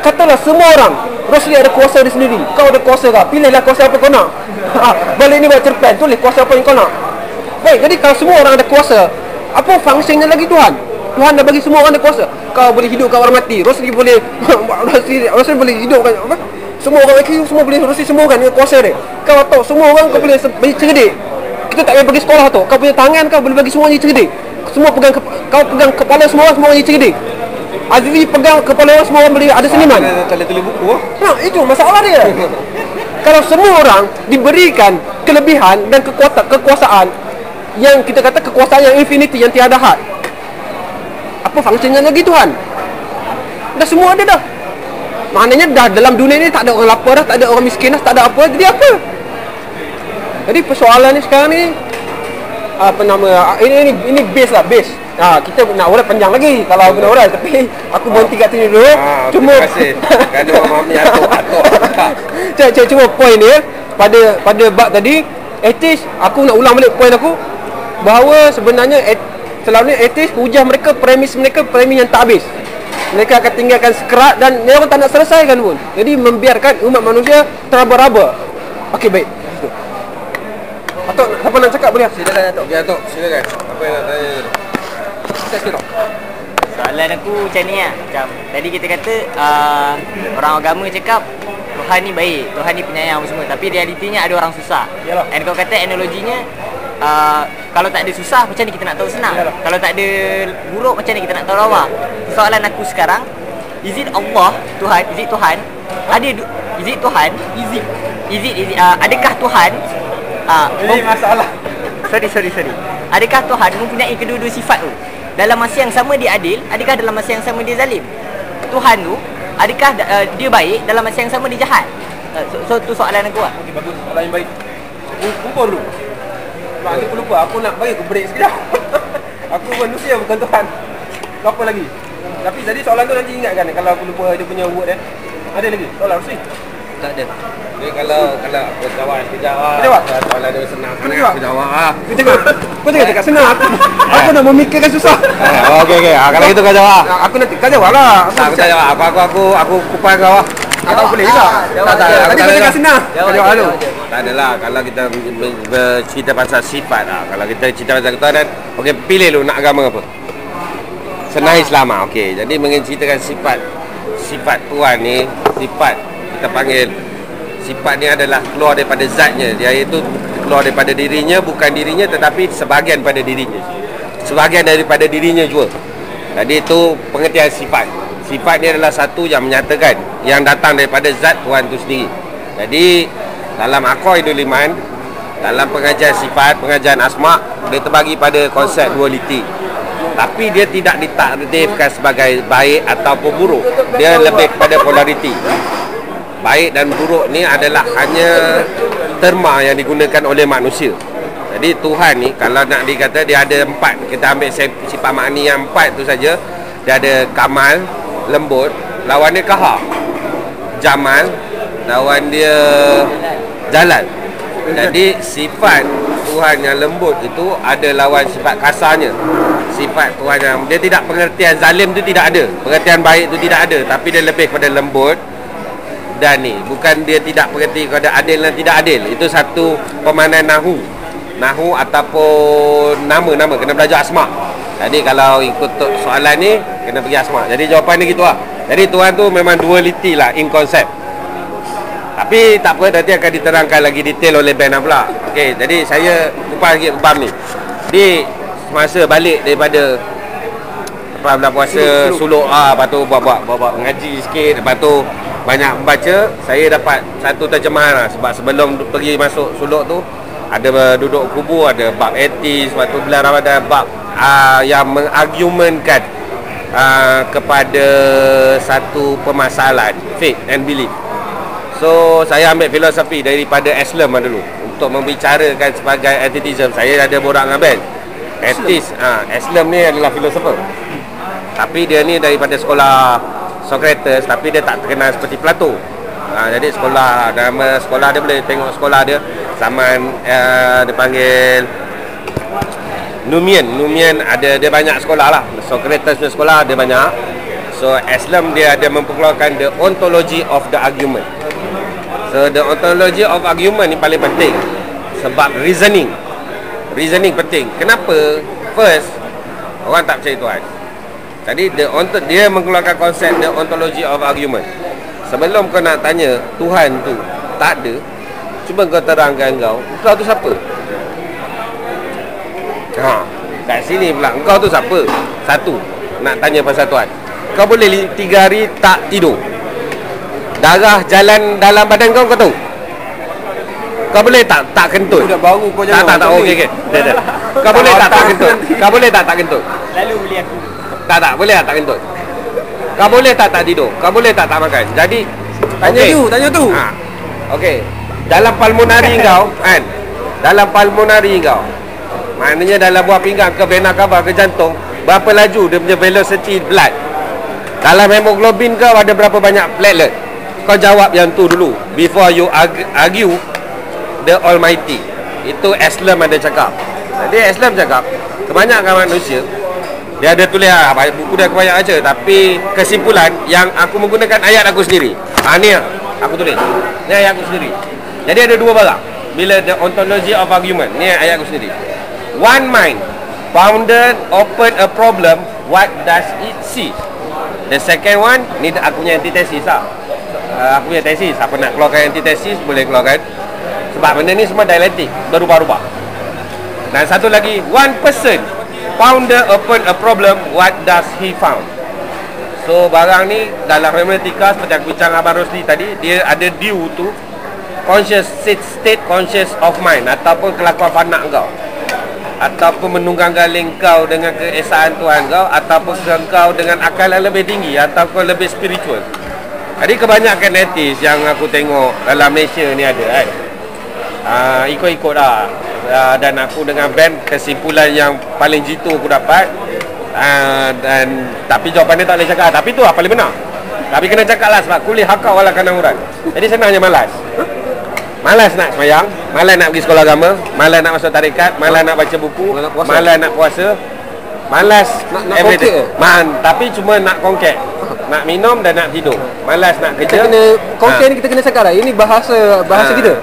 Katalah semua orang, Rosli ada kuasa dia sendiri, kau ada kuasa kah? Pilihlah kuasa apa kau nak. Balik ni buat cerpen, tulis kuasa apa yang kau nak. Baik, jadi kalau semua orang ada kuasa, apa fungsinya lagi Tuhan? Tuhan dah bagi semua orang ada kuasa. Kau boleh hidupkan orang mati, Rosli boleh Rosli boleh hidupkan apa? Semua orang lelaki semua boleh Rosli sembuhkan dengan kuasa dia. Kau tahu semua orang kau boleh bagi cerdik. Kita tak payah pergi sekolah tu. Kau punya tangan kau boleh bagi semua jadi cerdik. Semua pegang kau pegang kepala semua orang jadi cerdik. Azli pegang kepala orang semua orang boleh ada seniman. Tak boleh tulis buku. Itu masalah dia. Kalau semua orang diberikan kelebihan dan kekuasaan yang kita kata kekuasaan yang infinity, yang tiada had, apa fungsinya lagi Tuhan? Dah semua ada dah. Maknanya dah dalam dunia ni tak ada orang lapar dah, tak ada orang miskin dah, tak ada apa. Jadi apa? Jadi persoalan ni sekarang ni ini base lah, base. Kita nak urai panjang lagi kalau aku nak urai, tapi aku berhenti kat sini dulu. Cuma terima kasih. Kerana memahami atuk. Cuma poin dia pada bab tadi etis, aku nak ulang balik poin aku bahawa sebenarnya selalunya etis hujah mereka, premis yang tak habis. Mereka akan tinggalkan sekerat dan dia orang tak nak selesaikan pun. Jadi membiarkan umat manusia teraba-raba. Okey, baik. Atuk, siapa nak cakap boleh? Silakan Atuk. Ya Atuk, silakan. Apa yang nak tanya? Sikit. Soalan aku macam ni lah. Macam tadi kita kata orang agama cakap Tuhan ni baik, Tuhan ni penyayang semua, tapi realitinya ada orang susah. Yalah. And kau kata analoginya kalau tak ada susah macam ni kita nak tahu senang. Yalah. Kalau tak ada buruk macam ni kita nak tahu lawa. Soalan aku sekarang, is it Allah Tuhan? Is it Tuhan? Is it Tuhan? Adakah Tuhan Ini masalah. Sorry. Adakah Tuhan mempunyai kedua-dua sifat tu? Dalam masa yang sama dia adil, adakah dalam masa yang sama dia zalim? Tuhan tu adakah dia baik dalam masa yang sama dia jahat? So tu soalan aku lah. Okey, bagus. Soalan yang baik. Kumpul dulu. Sebab aku lupa, aku nak bagi aku break sekejap. Aku manusia bukan Tuhan. Apa lagi? Tapi tadi soalan tu nanti ingatkan kalau aku lupa dia punya word dia. Ada lagi? Soalan Rusli? Tak ada. Jadi kalau aku jawab sekejap lah. Jawab. Soalan dia senang. Kau jawab? Aku jawab lah. Kau tengok cakap senang aku nak memikirkan susah. Okey. Kalau gitu kau jawab. Aku nanti kau jawab lah. Aku tak jawab. Aku kupas kau lah. Aku boleh juga. Tak. Tadi kau cakap senang. Kau jawab dulu. Tak adalah. Kalau kita bercerita pasal sifat lah. Kalau kita cerita pasal ketuhanan, okey, pilih dulu nak agama apa. Senang Islam lah. Okey. Jadi menceritakan sifat Tuhan ni, sifat kita panggil sifat ni adalah keluar daripada zatnya. Dia itu keluar daripada dirinya, bukan dirinya tetapi sebahagian pada dirinya. Sebahagian daripada dirinya juga. Jadi itu pengertian sifat. Sifat ni adalah satu yang menyatakan yang datang daripada zat Tuhan itu sendiri. Jadi dalam Aqaidul Iman, dalam pengajian sifat, pengajian asma', dia terbagi pada konsep dualiti. Tapi dia tidak ditakdirkan sebagai baik ataupun buruk. Dia lebih kepada polariti. Baik dan buruk ni adalah hanya terma yang digunakan oleh manusia. Jadi Tuhan ni kalau nak dikata dia ada 4. Kita ambil sifat makni yang 4 tu saja. Dia ada kamal, lembut, lawan dia kahar. Jamal, lawan dia jalan. Jadi sifat Tuhan yang lembut itu ada lawan sifat kasarnya. Sifat Tuhan yang dia tidak pengertian zalim tu tidak ada. Pengertian baik tu tidak ada, tapi dia lebih pada lembut dan ni. Bukan dia tidak pengerti kepada adil dan tidak adil. Itu satu pemahaman Nahu ataupun nama kena belajar asma'. Jadi kalau ikut soalan ni kena pergi asma'. Jadi jawapan dia gitulah. Jadi Tuhan tu memang duality lah in concept. Tapi tak apa, nanti akan diterangkan lagi detail oleh Ben pula. Okey, jadi saya kupas lagi bab ni. Di semasa balik daripada bulan puasa suluk lepas tu buat mengaji sikit, lepas tu banyak membaca, saya dapat satu terjemahan lah. Sebab sebelum pergi masuk suluk tu ada duduk kubur, ada bab etis, lepas tu bulan Ramadan bab yang mengargumentkan kepada satu permasalahan faith and belief. So saya ambil filosofi daripada Islam dulu untuk membicarakan sebagai atheism. Saya ada borak dengan Ben. Atheist, Islam ni adalah filosofer. Tapi dia ni daripada sekolah Socrates, tapi dia tak terkenal seperti Plato. Jadi sekolah, nama sekolah dia boleh tengok sekolah dia. Zaman dia panggil Numian ada dia banyak sekolah lah. Socrates punya sekolah dia banyak. So Islam dia ada memperkeluarkan the ontology of the argument. So the ontology of argument ni paling penting. Sebab reasoning penting. Kenapa? First, orang tak percaya Tuhan. Jadi dia mengeluarkan konsep the ontology of argument. Sebelum kau nak tanya Tuhan tu tak ada, cuba kau terangkan kau tu siapa? Kat sini pula engkau tu siapa? Satu, nak tanya pasal Tuhan. Kau boleh 3 hari tak tidur, darah jalan dalam badan kau tahu? Kau boleh tak kentut? Dah baru kau jangan. Tak. Okey. Dah. Kau boleh tak kentut? Kau boleh tak kentut? Lalu beli aku. Tak boleh tak kentut? Kau boleh tak tidur? Kau boleh tak makan? Jadi Tanya tu. Okey. Dalam pulmonari kau kan? Dalam pulmonari kau. Maknanya dalam buah pinggang ke vena cava ke jantung, berapa laju dia punya velocity blood? Dalam hemoglobin kau ada berapa banyak platelet? Kau jawab yang tu dulu before you argue the Almighty. Itu Islam ada cakap. Jadi Islam cakap kebanyakan manusia dia ada tulis buku dia kebanyak aja, tapi kesimpulan yang aku menggunakan ayat aku sendiri. Ni aku tulis. Ni ayat aku sendiri. Jadi ada dua barang. Bila the ontology of argument, ni ayat aku sendiri. One mind founded open a problem, what does it see? The second one, ni aku punya antitesis lah. Aku punya tesis. Apa nak keluarkan antitesis, boleh keluarkan. Sebab benda ni semua dialektik, berubah-ubah. Dan satu lagi, one person founder open a problem, what does he found? So barang ni dalam hermeneutika seperti aku bincang Abang Rosli tadi, dia ada due to conscious state conscious of mind, ataupun kelakuan fana kau, ataupun menunggang-galing kau dengan keesaan Tuhan kau, ataupun kau dengan akal yang lebih tinggi, ataupun lebih spiritual. Jadi kebanyakan etis yang aku tengok dalam Malaysia ni ada kan, ikut-ikut lah. Dan aku dengan Ben, kesimpulan yang paling jitu aku dapat, dan tapi jawapan dia tak boleh cakap. Tapi tu lah paling benar. Tapi kena cakap lah, sebab kuliah hakau wala kana urat. Jadi senangnya malas. Malas nak semayang, malas nak pergi sekolah agama, malas nak masuk tarekat, malas nak baca buku, malas nak puasa, malas nak everything. Tapi cuma nak kongkek, nak minum dan nak tidur. Malas nak Kita kerja. kena konten ni, kita kena cakap lah. Ini bahasa kita.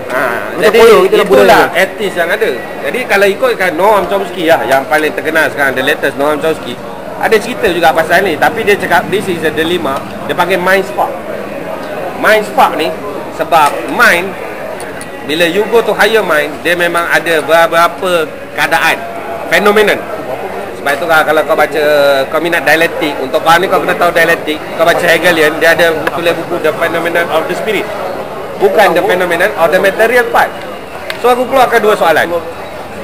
Jadi Kita nak itulah etis yang ada. Jadi kalau ikutkan Noam Chomsky lah, yang paling terkenal sekarang, the latest Noam Chomsky, ada cerita juga pasal ni. Tapi dia cakap this is a dilemma. Dia panggil mind spark. Mind spark ni sebab mind, bila you go to higher mind, dia memang ada beberapa keadaan, phenomenon. Sebab itu kalau kau baca, kau minat dialektik, untuk kau ni kau kena tahu dialektik. Kau baca Hegelian, dia ada tulis buku The Phenomenon of the Spirit, bukan The Phenomenon of the Material Part. So aku keluarkan dua soalan.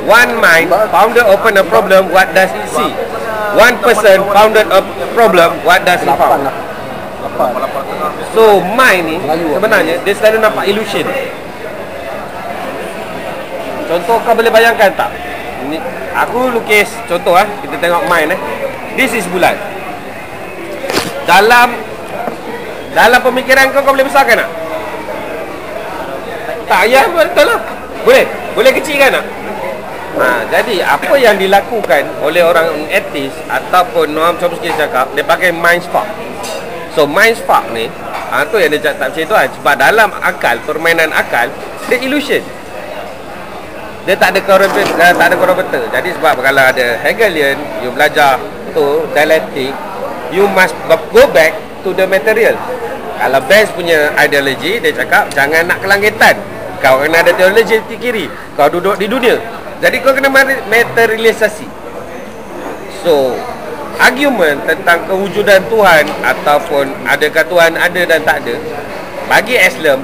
One mind founded open a problem, what does it see? One person founded a problem, what does he found? So mind ni sebenarnya dia selalu nampak illusion. Contoh kau boleh bayangkan tak? Ni, aku lukis contoh kita tengok mind This is bulan. Dalam pemikiran kau boleh besarkan tak? Tak, ya betul lah. Boleh kecilkan tak? Jadi apa yang dilakukan oleh orang etis ataupun Noam Chomsky cakap, dia pakai mind spark. So mind spark ni tu yang dia cakap macam tu lah. Sebab dalam akal, permainan akal, dia illusion. Dia tak ada korobata. Jadi sebab kalau ada Hegelian, you belajar tu dialektik, you must go back to the material. Kalau Benz punya ideologi, dia cakap jangan nak kelanggitan. Kau kena ada teologi di kiri, kau duduk di dunia. Jadi kau kena materialisasi. So argument tentang kewujudan Tuhan ataupun adakah Tuhan ada dan tak ada, bagi Islam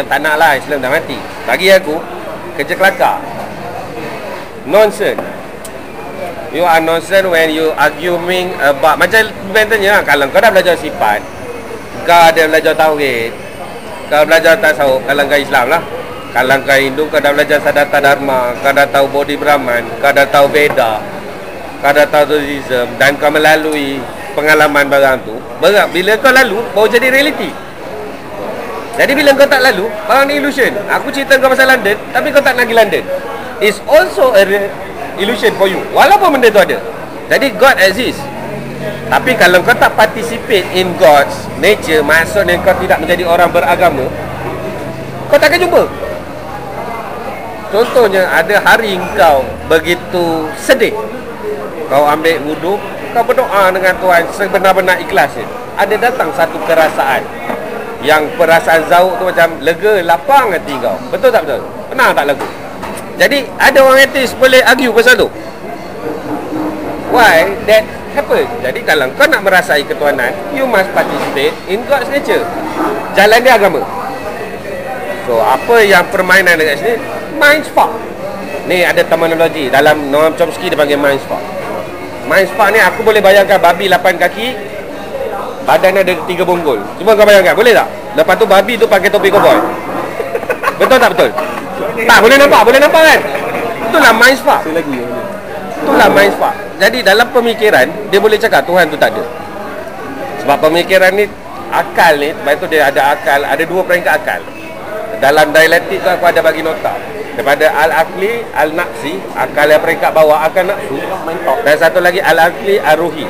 tak nak lah, Islam dah mati. Bagi aku, kerja kelakar, nonsense. You are nonsense when you arguing about, macam tanya kalau kau dah belajar sifat, kau ada belajar tauhid, kau belajar tasawuf, kalau kau Islam lah. Kalau kau Hindu, kau dah belajar Siddhartha Dharma, kau dah tahu Bodhi Brahman, kau dah tahu Veda, kau dah tahu Buddhism, dan kau melalui pengalaman barang tu. Bila kau lalu, baru jadi reality. Jadi bila kau tak lalu, barang ni illusion. Aku cerita kau pasal London, tapi kau tak nak pergi London, it's also a illusion for you, walaupun benda tu ada. Jadi God exists. Tapi kalau kau tak participate in God's nature, maksudnya kau tidak menjadi orang beragama, kau takkan jumpa. Contohnya, ada hari kau begitu sedih, kau ambil wuduk, kau berdoa dengan Tuhan sebenar-benar ikhlas. Ada datang satu perasaan, yang perasaan zauk tu macam lega, lapang hati kau. Betul tak betul? Pernah tak lagu? Jadi ada orang etis boleh argue pasal tu. Why that happen? Jadi kalau kau nak merasai ketuhanan, you must participate in God's nature. Jalan dia agama. So apa yang permainan dekat sini? Mind spark. Ni ada terminologi dalam Noam Chomsky, dia panggil mind spark. Mind spark ni aku boleh bayangkan babi 8 kaki, badan ada 3 bonggol. Cuma kau bayangkan, boleh tak? Lepas tu babi tu pakai topi cowboy. Betul tak betul? Tak, boleh nampak kan? Itulah mind spark. Itulah mind spark. Jadi dalam pemikiran, dia boleh cakap Tuhan tu tak ada. Sebab pemikiran ni, akal ni, sebab itu dia ada akal, ada 2 peringkat akal. Dalam dialektik tu aku ada bagi nota. Daripada al-akli, al-nafsi, akal yang peringkat bawah, akal nafsu, dan satu lagi al-akli, al-ruhi.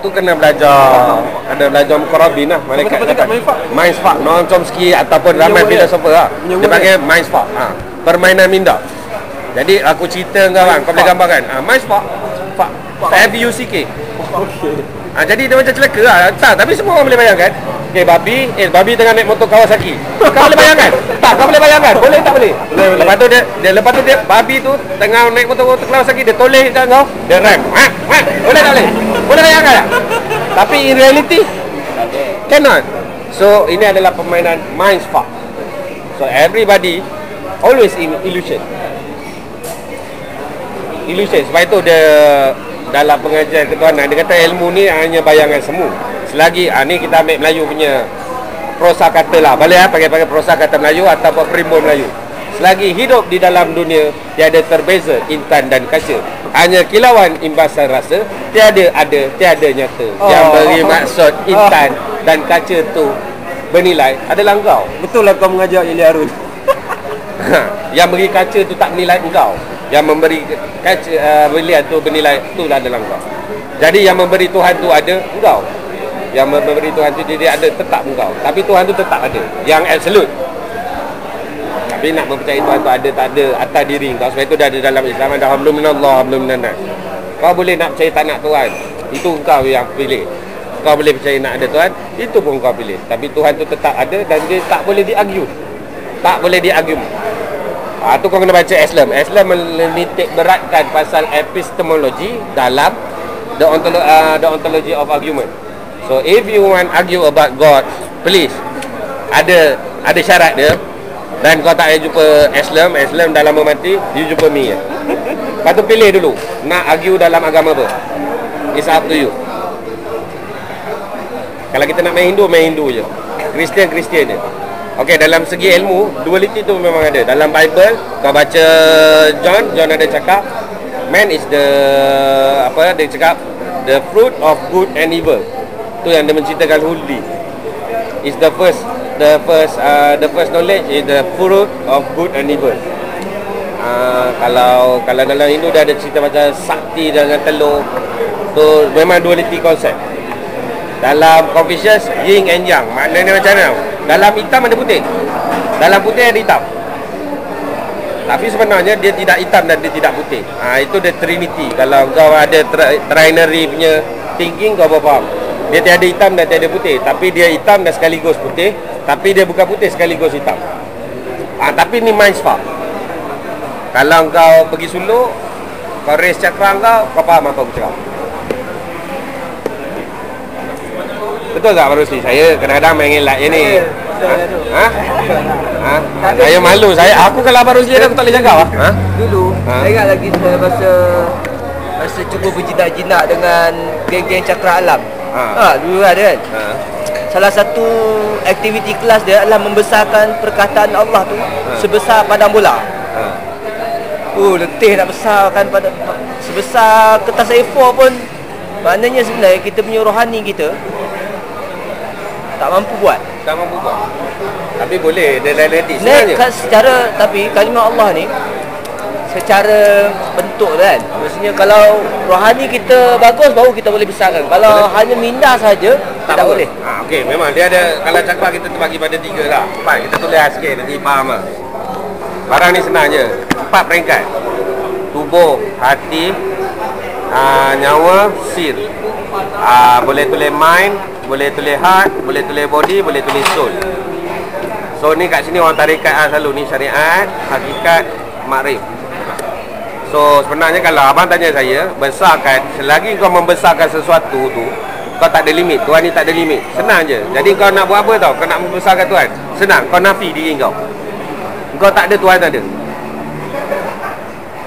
Tu kena belajar, Muqarrabin lah, malaikat kata mind spark. Noam Chomsky ataupun ramai filosofer lah, dia panggil mind spark. Permainan minda. Jadi aku cerita dengan orang, kau boleh gambarkan mind spark, F-U-C-K. Jadi dia macam celaka lah. Tapi semua orang boleh bayangkan. Okay, babi tengah naik motor Kawasaki. Kau boleh bayangkan? Tak, kau boleh bayangkan? Boleh tak boleh? Lepas tu dia babi tu tengah naik motor Kawasaki, dia toleh kat kau, dia rem. Boleh tak boleh? Boleh bayangkan tak? Tapi in reality cannot. So ini adalah permainan mind spark. So everybody always in illusion. Sebab itu dia dalam pengajian ketuhanan, dia kata ilmu ni hanya bayangan semu. Selagi ni kita ambil Melayu punya prosa kata lah. Boleh pakai prosa kata Melayu atau primbon Melayu. Selagi hidup di dalam dunia, tiada terbeza intan dan kaca. Hanya kilauan imbasan rasa, tiada ada, tiada nyata. Yang beri maksud intan dan kaca tu bernilai adalah engkau. Betul lah kau mengajar Ili Harun. Yang beri kaca tu tak bernilai engkau. Yang memberi kaca berlian tu bernilai, itulah adalah engkau. Jadi yang memberi Tuhan tu ada engkau. Yang memberi Tuhan tu dia ada tetap engkau. Tapi Tuhan tu tetap ada, yang absolute. Tapi nak mempercayai Tuhan tu ada tak ada atas diri engkau. Sebab itu dah ada dalam Islam, ada hablum minallah hablum minannas. Kau boleh nak percaya tak nak Tuhan, itu engkau yang pilih. Kau boleh percaya nak ada Tuhan, itu pun kau pilih. Tapi Tuhan tu tetap ada dan dia tak boleh diargue. Tak boleh diargue. Tu kau kena baca Islam. Islam menitik beratkan pasal epistemologi dalam the ontology of argument. So if you want argue about God, please ada syarat dia. Dan kau tak payah jumpa Islam dalam mati, you jumpa me. Lepas tu pilih dulu nak argue dalam agama apa. It's up to you. Kalau kita nak main Hindu je. Kristian je. Okey, dalam segi ilmu, duality tu memang ada. Dalam Bible, kau baca John ada cakap man is dia cakap the fruit of good and evil. Tu yang dia menceritakan Huldi. Is the first knowledge is the fruit of good and evil. Kalau dalam Hindu dia ada cerita macam sakti dengan telur. Tu memang duality konsep. Dalam Confucius, yin and yang. Maknanya macam mana? Dalam hitam ada putih, dalam putih ada hitam. Tapi sebenarnya dia tidak hitam dan dia tidak putih. Itu the Trinity. Kalau kau ada trinary punya thinking, kau faham. Dia tiada hitam dan tiada putih. Tapi dia hitam dan sekaligus putih. Tapi dia bukan putih sekaligus hitam. Tapi ni mind spark. Kalau kau pergi suluk, kau raise cakra kau faham apa aku cakap. Betul tak Pak Rusli? Saya kadang-kadang main elak je ni. Saya malu. Aku kalau Pak Rusli aku tak boleh cakap. Dulu saya ingat lagi saya masa cuba berjinak-jinak dengan geng-geng cakra alam. Dulu ada kan. Salah satu aktiviti kelas dia adalah membesarkan perkataan Allah tu sebesar padang bola. Letih nak besarkan pada sebesar kertas A4 pun. Maknanya sebenarnya kita punya rohani kita tak mampu buat. Tapi boleh dia relatif sebenarnya. Tapi kalimah Allah ni secara bentuk kan. Maksudnya kalau rohani kita bagus baru kita boleh besarkan. Kalau hanya minda saja tak boleh. Okey, memang dia ada. Kalau cakap kita terbagi pada 3 lah. 4 kita tulis sikit nanti faham lah. Barang ni senang je. 4 peringkat. Tubuh, hati, nyawa, sir. Boleh tulis mind, boleh tulis heart, boleh tulis body, boleh tulis soul. So ni kat sini orang tarikat selalu ni syariat, hakikat, makrif. So sebenarnya kalau abang tanya saya, besarkan, selagi kau membesarkan sesuatu tu, kau tak ada limit. Tuhan ni tak ada limit. Senang je. Jadi kau nak buat apa tau? Kau nak membesarkan Tuhan. Senang, kau nafi diri kau. Kau tak ada Tuhan, tak ada.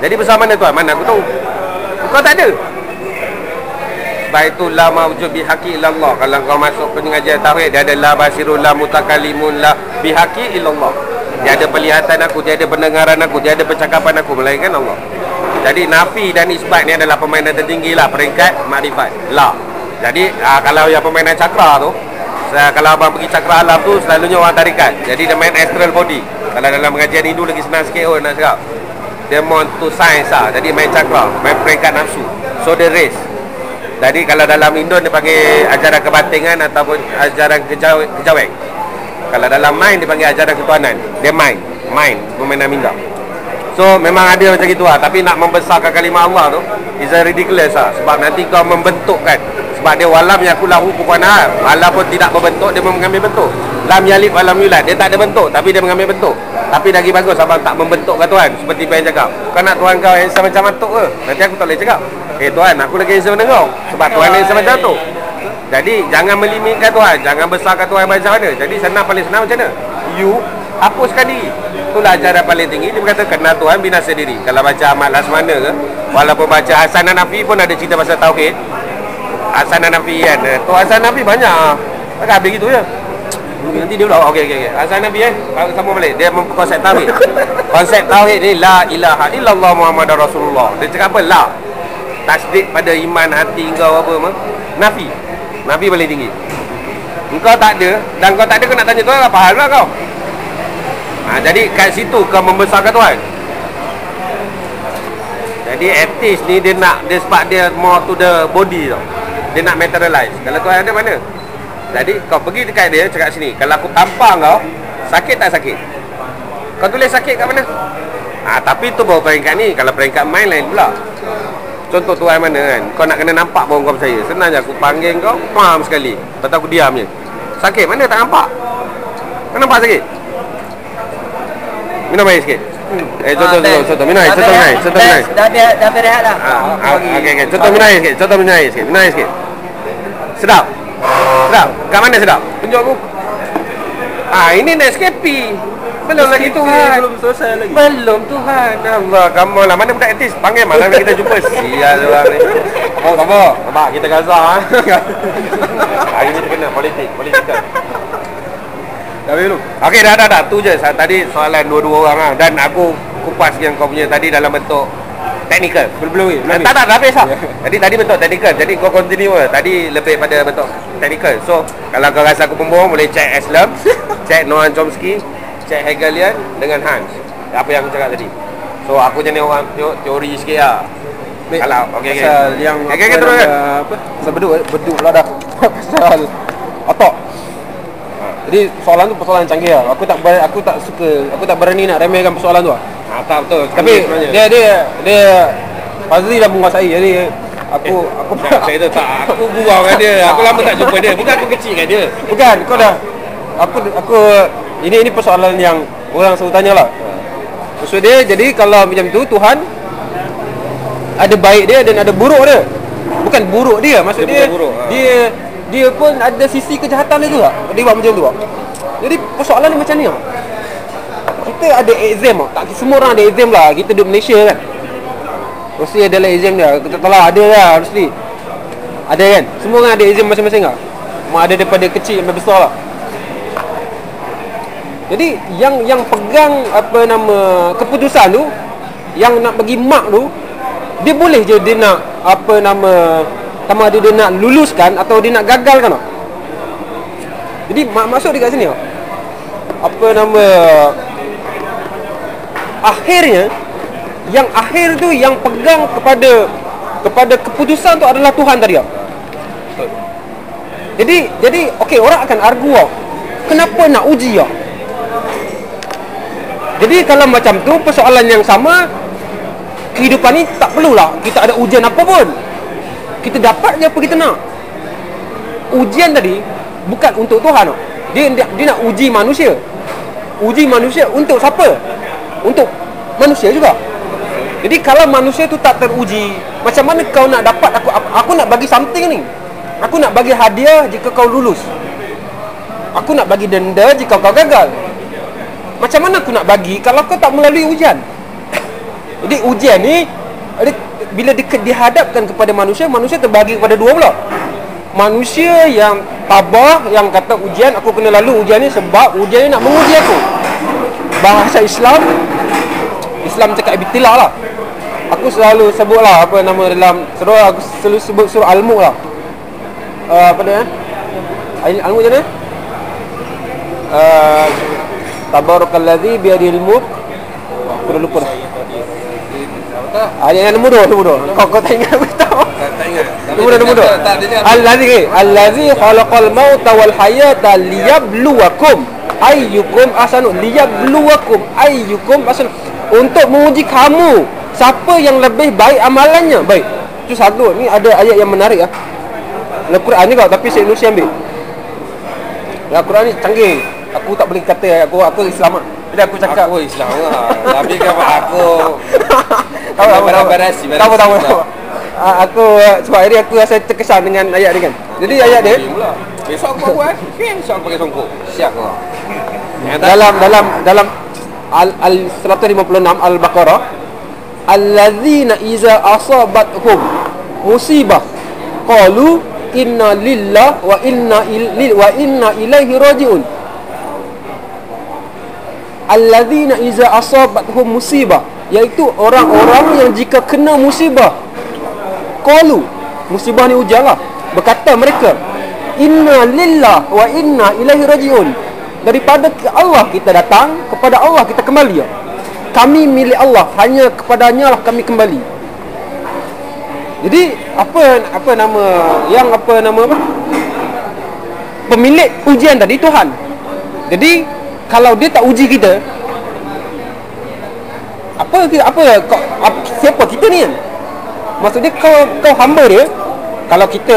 Jadi besar mana Tuhan? Mana aku tahu. Kau tak ada. Sebab itu la mawjud bihaqi illallah. Kalau kau masuk pengajian tauhid, dia ada la basirul la mutakalimun la bihaqi illallah. Dia ada pelihatan aku, dia ada pendengaran aku, dia ada percakapan aku, melainkan Allah. Jadi nafi dan isbat ni adalah permainan tertinggi lah, peringkat makrifat la. Jadi kalau yang permainan cakra tu, kalau abang pergi cakra alam tu, selalunya orang tarikat. Jadi dia main astral body. Kalau dalam pengajian Hindu lagi senang sikit nak cakap, dia more to science lah. Jadi main cakra, main peringkat nafsu. So the race. Jadi kalau dalam Indo dia panggil ajaran kebatingan ataupun ajaran kejaweng. Kalau dalam mind dia panggil ajaran ketuhanan. Dia mind permainan minda. So memang ada macam itu lah. Tapi nak membesarkan kalimah Allah tu is a ridiculous lah. Sebab nanti kau membentukkan. Sebab dia walam yakulahu kufuwan ahad. Walaupun tidak berbentuk, dia mengambil bentuk. Lam yalid walam yulad. Dia tak ada bentuk tapi dia mengambil bentuk. Tapi lagi bagus abang tak membentukkan Tuhan. Seperti Ben cakap, kau nak Tuhan kau yang macam matuk ke? Nanti aku tak boleh cakap, Tuhan aku lagi handsome dengan kau. Sebab Tuhan yang macam tu. Jadi jangan melimitkan Tuhan, jangan besarkan Tuhan macam mana. Jadi paling senang macam mana? You hapuskan diri. Itulah ajaran paling tinggi. Dia berkata kenal Tuhan, binasa diri. Kalau baca Ahmad Lasmana ke, walaupun baca Hasan Hanafi pun ada cerita pasal tauhid. Hasan Hanafi kan. Tu Hasan Hanafi banyak. Tak habis gitu je. Nanti dia pula. Okey. Hasan Hanafi sambung balik. Dia konsep tauhid. Konsep tauhid ni la ilaha illallah Muhammadar Rasulullah. Dia cakap apa? La. Tasdik pada iman hati kau apa mah? Nafi. Nafi paling tinggi. Engkau tak ada dan kau tak ada, kau nak tanya Tuhan apa hal lah kau. Jadi kat situ kau membesarkan Tuhan. Jadi etis ni dia sebab dia more to the body tau. Dia nak materialize. Kalau Tuhan ada mana? Jadi kau pergi dekat dia, cakap sini, kalau aku tampar kau, sakit tak sakit? Kau tulis sakit kat mana? Tapi tu baru peringkat ni. Kalau peringkat main lain pula. Contoh Tuhan mana kan, kau nak kena nampak baru kau percaya. Senang je aku panggil kau, pam sekali. Lepas tu aku diam je. Sakit mana tak nampak? Kau nampak sakit? Minum air sikit. Contoh minum air, Dah berehat dah. Okey. Contoh minum air sikit. Sedap. Kat mana sedap? Tunjuk aku. Ini Nescafe. Belum lagi Tuhan. Belum selesai lagi. Belum Tuhan. Allah, kamu lah. Mana budak etis? Panggil malam kita jumpa. Sial orang ni. Sabar. Nampak kita gaza. Hari ni terkena politik. Dah dulu. Okey, dah. Tu je. Tadi soalan dua-dua orang lah. Dan aku kupas yang kau punya tadi dalam bentuk teknikal. Belum. Tak habis lah. Tadi bentuk teknikal. Jadi kau continue lah. Tadi lebih pada bentuk teknikal. So, kalau kau rasa aku pembohong, boleh check Islam, check Noam Chomsky, check Hegelian dengan Hans. Apa yang aku cakap tadi. So, aku jenis orang teori sikit lah. Kalau, okey. Pasal yang terus kan? Pasal beduk pula dah. Pasal otak. Jadi soalan tu persoalan canggih lah. Aku tak berani nak remehkan persoalan tu lah. Tak betul. Tapi dia Fazli dah menguasai. Jadi aku saya tu tak, aku buang dengan dia. Aku lama tak jumpa dia. Bukan aku kecil dengan dia. Bukan, kau dah aku ini persoalan yang orang selalu tanya lah. Maksud dia, jadi kalau macam tu Tuhan ada baik dia dan ada buruk dia. Bukan buruk dia, maksud dia dia pun ada sisi kejahatan dia tu tak? Dia buat macam tu tak? Jadi persoalan ni macam ni lah. Kita ada exam tak? Semua orang ada exam lah. Kita duduk Malaysia kan, mesti adalah exam dia. Kita tahu lah, ada lah mesti. Ada kan? Semua orang ada exam masing-masing lah. Ada daripada kecil sampai besar lah. Jadi yang pegang keputusan tu, yang nak bagi mark tu, dia boleh je dia nak sama ada dia nak luluskan atau dia nak gagalkan tak? Jadi maksud dia kat sini akhirnya yang akhir tu yang pegang kepada keputusan tu adalah Tuhan tadi tak? Jadi okey, orang akan argue kenapa nak uji tak? Jadi kalau macam tu persoalan yang sama, kehidupan ni tak perlulah kita ada ujian apa pun. Kita dapat je apa kita nak. Ujian tadi bukan untuk Tuhan. Dia nak uji manusia. Uji manusia untuk siapa? Untuk manusia juga. Jadi kalau manusia tu tak teruji, macam mana kau nak dapat aku nak bagi something ni. Aku nak bagi hadiah jika kau lulus. Aku nak bagi denda jika kau gagal. Macam mana aku nak bagi kalau kau tak melalui ujian? Jadi ujian ni bila dihadapkan kepada manusia terbagi kepada dua pula. Manusia yang tabah, yang kata ujian, aku kena lalu ujian ni sebab ujian ni nak menguji aku. Bahasa Islam cakap ibtilah lah. Aku selalu sebut lah dalam surah, aku selalu sebut surah Al-Mulk lah. Apa dia? Al-Mulk macam mana? Tabarakallazi biyadihil mulk. Aku dah lupa dah. Ayat yang nombor 2. Kau tak ingat betul? Tak ingat. Nombor 2. Allazi khalaqal mauta wal hayata liyabluwakum ayyukum ahsanu untuk menguji kamu siapa yang lebih baik amalannya. Baik. Itu satu. Ni ada ayat yang menarik ah. Al-Quran ni kau, tapi Syekh Nursi ambil. Al-Quran ni canggih. Aku tak boleh kata aku Islam ah. Bila aku cakap aku Islam lah. Tapi kan aku tahu. Aku sebab hari aku rasa terkesan dengan ayat dia kan. Jadi ayat dia besok aku buat besok aku pakai songkok. Siap kau. Dalam Al-156 Al-Baqarah, allazina iza asabathum musibah qalu inna lillah wa inna ilaihi rajiun. Alladzina iza asabathum musibah, iaitu orang-orang yang jika kena musibah, qalu, musibah ni ujian lah, berkata mereka, inna lillah wa inna ilaihi rajiun. Daripada Allah kita datang, kepada Allah kita kembali. Kami milik Allah, hanya kepadanya lah kami kembali. Jadi apa nama pemilik ujian tadi Tuhan. Jadi kalau dia tak uji kita, siapa kita ni kan? Maksudnya kau hamba dia. Kalau kita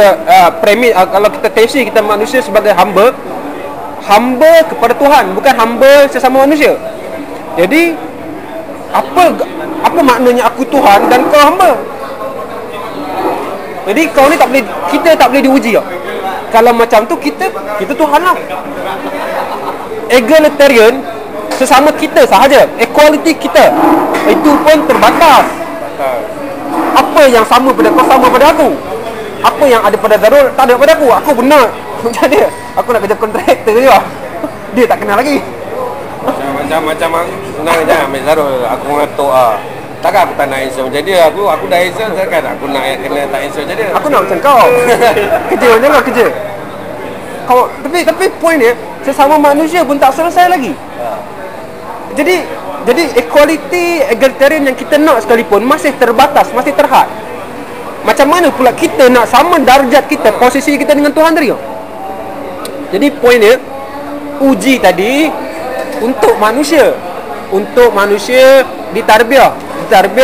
kalau kita tafsir kita manusia sebagai hamba kepada Tuhan, bukan hamba sesama manusia. Jadi apa maknanya aku Tuhan dan kau hamba? Jadi kau ni kita tak boleh diuji tau. Kalau macam tu kita Tuhan lah. Egalitarian, sesama kita sahaja, equality kita itu pun terbatas. Apa yang sama pada kau sama pada aku. Apa yang ada pada Zarul tak ada pada aku. Aku benar macam dia. Aku nak kerja kontraktor je. Dia tak kenal lagi. Macam senang je ambil Zarul. Aku mengatuk takkan aku tak nak answer macam dia. Aku dah answer, takkan aku nak kena tak answer macam dia. Aku nak macam kau. Kerja macam kau kerja. Kau tapi point dia, sesama manusia pun tak selesai lagi. Jadi equality, egalitarian yang kita nak sekalipun masih terbatas, masih terhad. Macam mana pula kita nak sama darjat kita, posisi kita dengan Tuhan tadi? Jadi point dia, uji tadi untuk manusia ditarbiah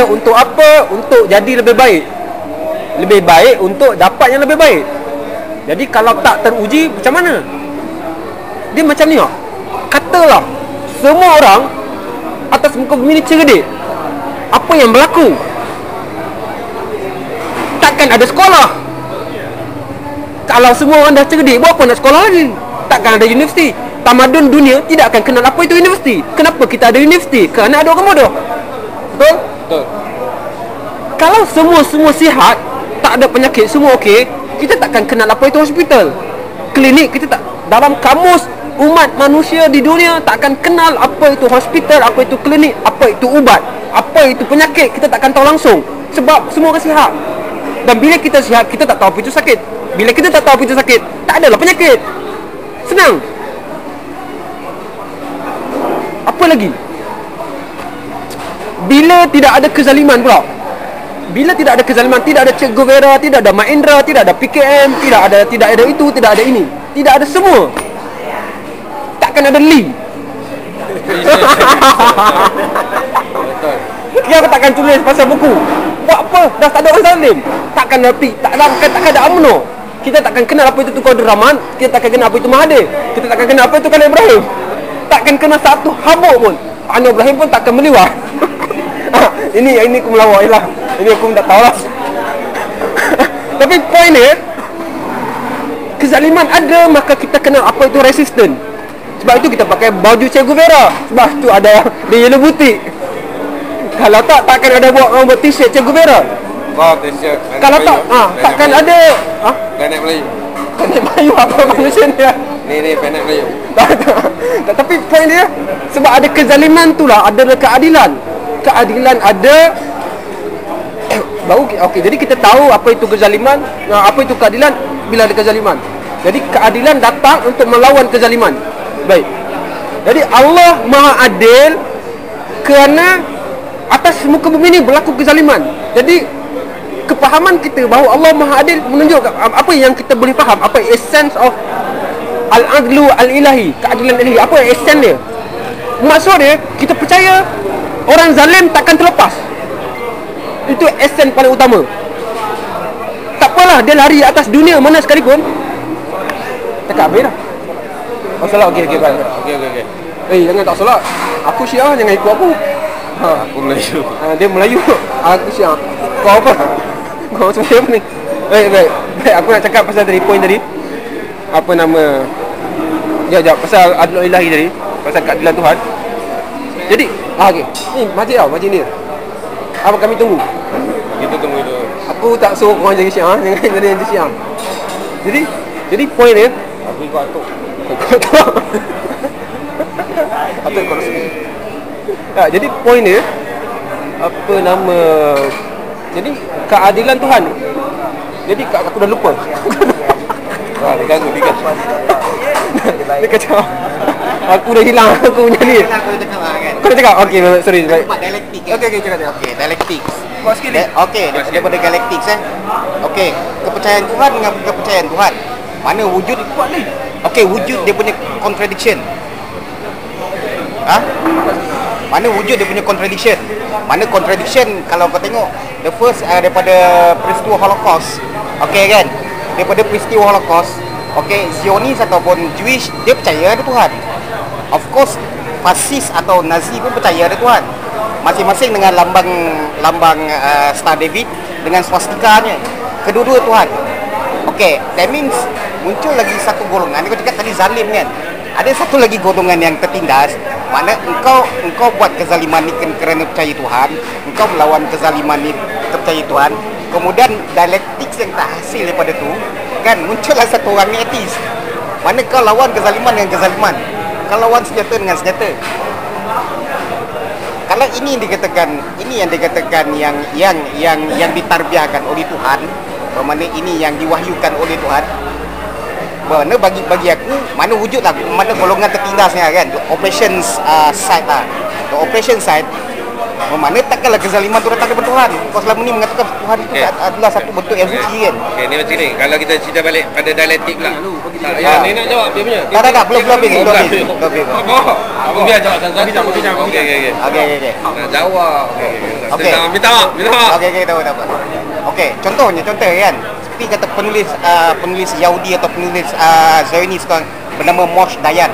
untuk apa? Untuk jadi lebih baik untuk dapat yang lebih baik. Jadi kalau tak teruji macam mana? Dia macam ni tak? Katalah semua orang atas muka bumi ni cerdik, apa yang berlaku? Takkan ada sekolah. Kalau semua orang dah cerdik, buat apa nak sekolah lagi? Takkan ada universiti. Tamadun dunia tidak akan kenal apa itu universiti. Kenapa kita ada universiti? Kerana ada orang bodoh. Betul? Betul. Kalau semua sihat, tak ada penyakit, semua okey, kita takkan kenal apa itu hospital. Klinik kita tak, dalam kamus umat manusia di dunia takkan kenal apa itu hospital, apa itu klinik, apa itu ubat, apa itu penyakit, kita takkan tahu langsung. Sebab semua orang sihat. Dan bila kita sihat, kita tak tahu apa itu sakit. Bila kita tak tahu apa itu sakit, tak adalah penyakit. Senang. Apa lagi? Bila tidak ada kezaliman pula. Bila tidak ada kezaliman, tidak ada Che Guevara, tidak ada Mahendra, tidak ada PKM, tidak ada itu, tidak ada ini, tidak ada semua. Takkan ada Lee. Kita takkan tulis pasal buku. Buat apa? Dah tak ada orang zalim. Takkan ada UMNO. Kita takkan kenal apa itu Tunku Abdul Rahman. Kita takkan kenal apa itu Mahathir. Kita takkan kenal apa itu Khalil Ibrahim. Takkan kenal satu habuk pun. Anwar Ibrahim pun takkan meliwat. Ini aku melawak lah. Ini aku tak tahulah. Tapi point dia, kezaliman ada, maka kita kenal apa itu resisten. Sebab itu kita pakai baju Che Guevara. Sebab itu ada yellow butik. Kalau takkan ada orang buat t-shirt Che Guevara. T-shirt. Kalau takkan ada Planet Melayu. Planet Melayu apa manusia ni? Ni Planet Melayu. Tapi point dia, sebab ada kezaliman tu lah, ada keadilan. Keadilan ada baru okey. Jadi kita tahu apa itu kezaliman, apa itu keadilan bila ada kezaliman. Jadi keadilan datang untuk melawan kezaliman. Baik. Jadi Allah Maha Adil kerana atas muka bumi ini berlaku kezaliman. Jadi kepahaman kita bahawa Allah Maha Adil menunjukkan apa yang kita boleh faham, apa essence of al-adlu al-ilahi, keadilan ilahi, apa essence dia. Maksud dia, kita percaya orang zalim takkan terlepas. Itu essence paling utama. Tak apalah dia lari atas dunia mana sekalipun. Cakap habis dah. Oh salah, okey. Jangan tak solat. Aku Syiah, jangan ikut aku. Aku Melayu. Dia Melayu. Aku Syiah. Kau apa? Kau macam apa ni? Baik. Aku nak cakap pasal tadi, point tadi. Apa nama? Sekejap, pasal adil ilahi tadi. Pasal keadilan Tuhan. Jadi, okey. Ni masjid ni. Apa kami tunggu? Kita tunggu itu. Aku tak suruh orang jadi Syiah, jangan jadi Syiah. Jadi point dia Aku ikut atuk. Atuk kau rasa. Jadi point dia apa nama, jadi keadilan Tuhan. Jadi aku dah lupa. Dia ganggu. Dia kacau. Aku dah hilang aku punya ni. Kau dah cakap? Okey, sorry. Baik. Dialektik. Okey, cakap. Okey, dialektik. Buat sikit ni. Okey, daripada galaktik Okey, kepercayaan Tuhan dengan kepercayaan Tuhan. Mana wujud kuat ni? Okey, wujud dia punya contradiction. Mana wujud dia punya contradiction? Mana contradiction kalau kau tengok the first daripada peristiwa Holocaust. Okey kan? Daripada peristiwa Holocaust, okey, Zionis ataupun Jewish dia percaya ada Tuhan. Of course, fasis atau Nazi pun percaya ada Tuhan. Masing-masing dengan lambang Star David dengan swastikanya. Kedua-dua Tuhan. Okey, that means muncul lagi satu golongan. Kau cakap tadi zalim kan? Ada satu lagi golongan yang tertindas. Mana engkau buat kezaliman ni kerana percaya Tuhan, engkau melawan kezaliman ni percaya Tuhan. Kemudian dialektik yang tak hasil daripada tu, kan muncullah satu orang ni etis. Mana kau lawan kezaliman dengan kezaliman, kau lawan senjata dengan senjata. Kalau ini yang dikatakan yang ditarbiahkan oleh Tuhan, bermakna ini yang diwahyukan oleh Tuhan. Mana bagi aku, mana wujudlah, mana golongan tertindasnya kan, operations side lah. The operation side, bermakna takkanlah kezaliman tu datang daripada Tuhan. Kau selama ni mengatakan Tuhan itu adalah satu bentuk evolusi kan. Okey, ni macam ni. Kalau kita cerita balik pada dialektik pula. Ya, ni nak jawab dia punya. Tak, belum habis. Aku biar jawab satu-satu. Okey. Nak jawab. Okey. Minta maaf. Okey, tahu. Okey, contoh kan. Seperti kata penulis Yahudi atau penulis Zionis bernama Moshe Dayan.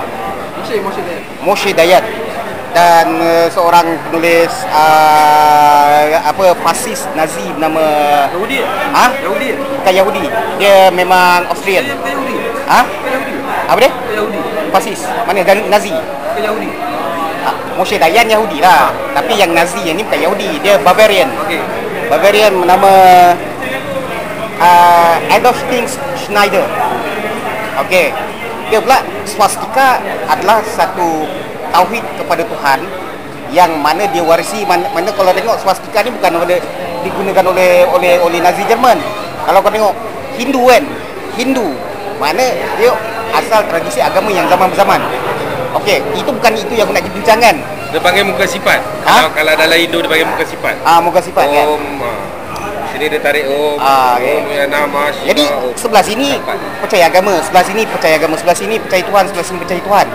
Dan seorang penulis fasis Nazi bernama Yahudi. Yahudi. Bukan Yahudi. Dia memang Austrian. Yahudi. Apa dia? Yahudi. Fasis. Mana Nazi? Yahudi. Moshe Dayan Yahudi lah. Tapi yang Nazi yang ni bukan Yahudi. Dia Bavarian. Okey. Bavarian bernama Adolf Schneider. Okey. Dia pula swastika adalah satu tauhid kepada Tuhan yang mana dia warisi, mana kalau tengok swastika ni bukan digunakan oleh Nazi Jerman. Kalau kau tengok Hindu mana dia asal tradisi agama yang zaman berzaman. Okey, itu bukan itu yang aku nak bincangkan. Dia panggil muka sifat. Kalau dalam Hindu dia panggil muka sifat. Muka sifat kan. Sini dia tarik okay. Nama Shiva. Jadi sebelah sini percaya agama, sebelah sini percaya agama, sebelah sini percaya Tuhan, sebelah sini percaya Tuhan.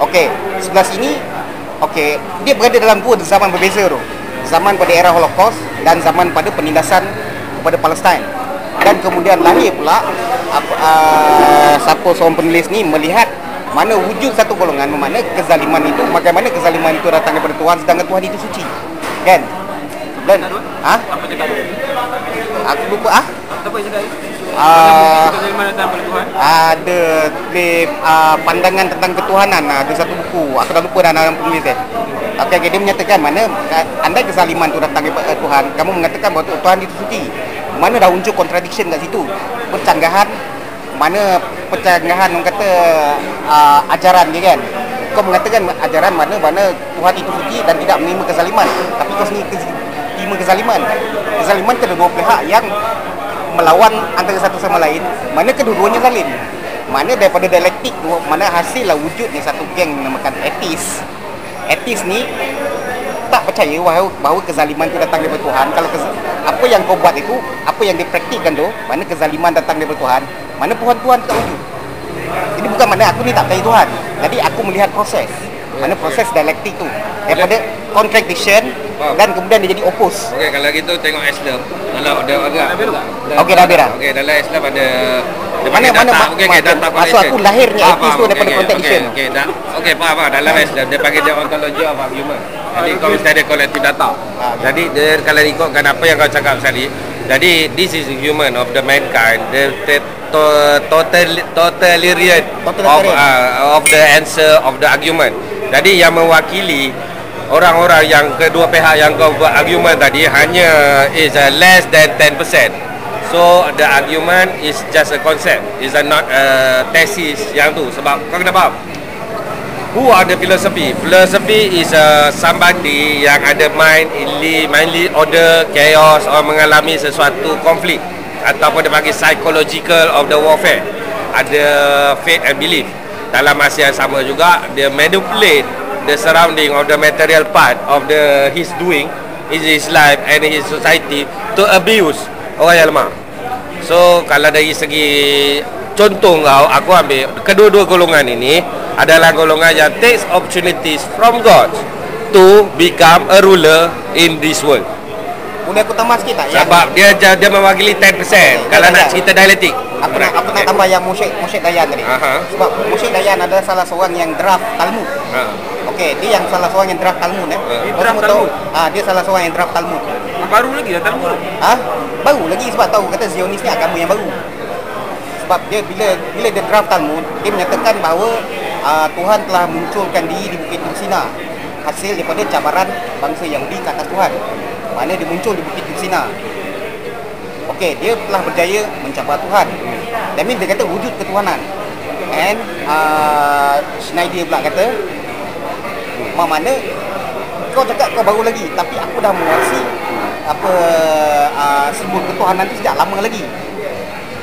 Okey, sebelah sini dia berada dalam dua zaman berbeza tu. Zaman pada era Holocaust dan zaman pada penindasan kepada Palestin. Dan kemudian lahir pula siapa seorang penulis ni melihat mana wujud satu golongan, mana kezaliman itu, bagaimana kezaliman itu datang daripada Tuhan sedangkan Tuhan itu suci. Kan? Dan Apa cakap? aku lupa Apa yang cakap? kezaliman datang daripada Tuhan. Ada pandangan tentang ketuhanan. Ada satu buku, aku dah lupa dah nama penulis dia. Okey, dia menyatakan mana andai kezaliman itu datang daripada Tuhan, kamu mengatakan bahawa Tuhan itu suci. Mana dah muncul contradiction kat situ. Percanggahan orang kata ajaran dia kan. Kau mengatakan ajaran mana Tuhan itu suci dan tidak menerima kezaliman, tapi kau sendiri terima kezaliman. Kezaliman ada dua pihak yang melawan antara satu sama lain, mana kedua-duanya zalim. Mana daripada dialektik tu, mana hasillah wujudnya satu geng dinamakan etis. Etis ni tak percaya bahawa kezaliman tu datang daripada Tuhan. Kalau apa yang kau buat itu, apa yang dipraktikkan tu, mana kezaliman datang daripada Tuhan, mana Tuhan tak wujud. Jadi bukan mana aku ni tak percaya Tuhan. Jadi aku melihat proses. Mana proses dialektik tu daripada contradiction dan kemudian dia jadi oppose. Okey, kalau gitu tengok Islam. Kalau ada agak. Okey, dah habis. Okey, dalam Islam ada mana data maksud aku lahirnya etis tu daripada contradiction. Okey, dah. Okey, faham. Dalam Islam dia panggil dia ontology of argument. Jadi kau mesti ada collective data. Jadi dia kalau ikutkan apa yang kau cakap tadi, jadi this is human of the mankind, the totalitarian of the answer of the argument. Jadi yang mewakili orang-orang yang kedua pihak yang kau buat argument tadi hanya is less than 10%. So the argument is just a concept, is not a thesis yang tu. Sebab kau kena faham, who are the philosophy? Philosophy is somebody yang ada mindly order, chaos, or mengalami sesuatu konflik, ataupun dia panggil psychological of the warfare. Ada faith and belief. Dalam masa yang sama juga, dia manipulate the surrounding of the material part of his doing in his life and his society to abuse orang yang lemah. So kalau dari segi contoh aku ambil kedua-dua golongan ini adalah golongan yang takes opportunities from God to become a ruler in this world. Boleh aku tambah sikit tak? Sebab dia mewakili 10%. Kalau nak cerita dialektik, aku nak tambah yang Musyrik Dayan tadi. Sebab Musyrik Dayan adalah salah seorang yang draft Talmud. Okey, dia yang salah seorang yang draft Talmud Draft Talmud. Dia salah seorang yang draft Talmud. Baru lagi dah Talmud. Baru lagi sebab tahu kata Zionis ni agama yang baru. Sebab dia bila dia draft Talmud, dia menyatakan bahawa Tuhan telah munculkan diri di Bukit Dursina hasil daripada cabaran bangsa Yahudi ke atas Tuhan. Mana dia muncul di Bukit Dursina. Okey, dia telah berjaya mencabar Tuhan. That means dia kata wujud ketuhanan. And Schneider pula kata, mana kau cakap kau baru lagi, tapi aku dah menguasai simbol ketuhanan tu sejak lama lagi.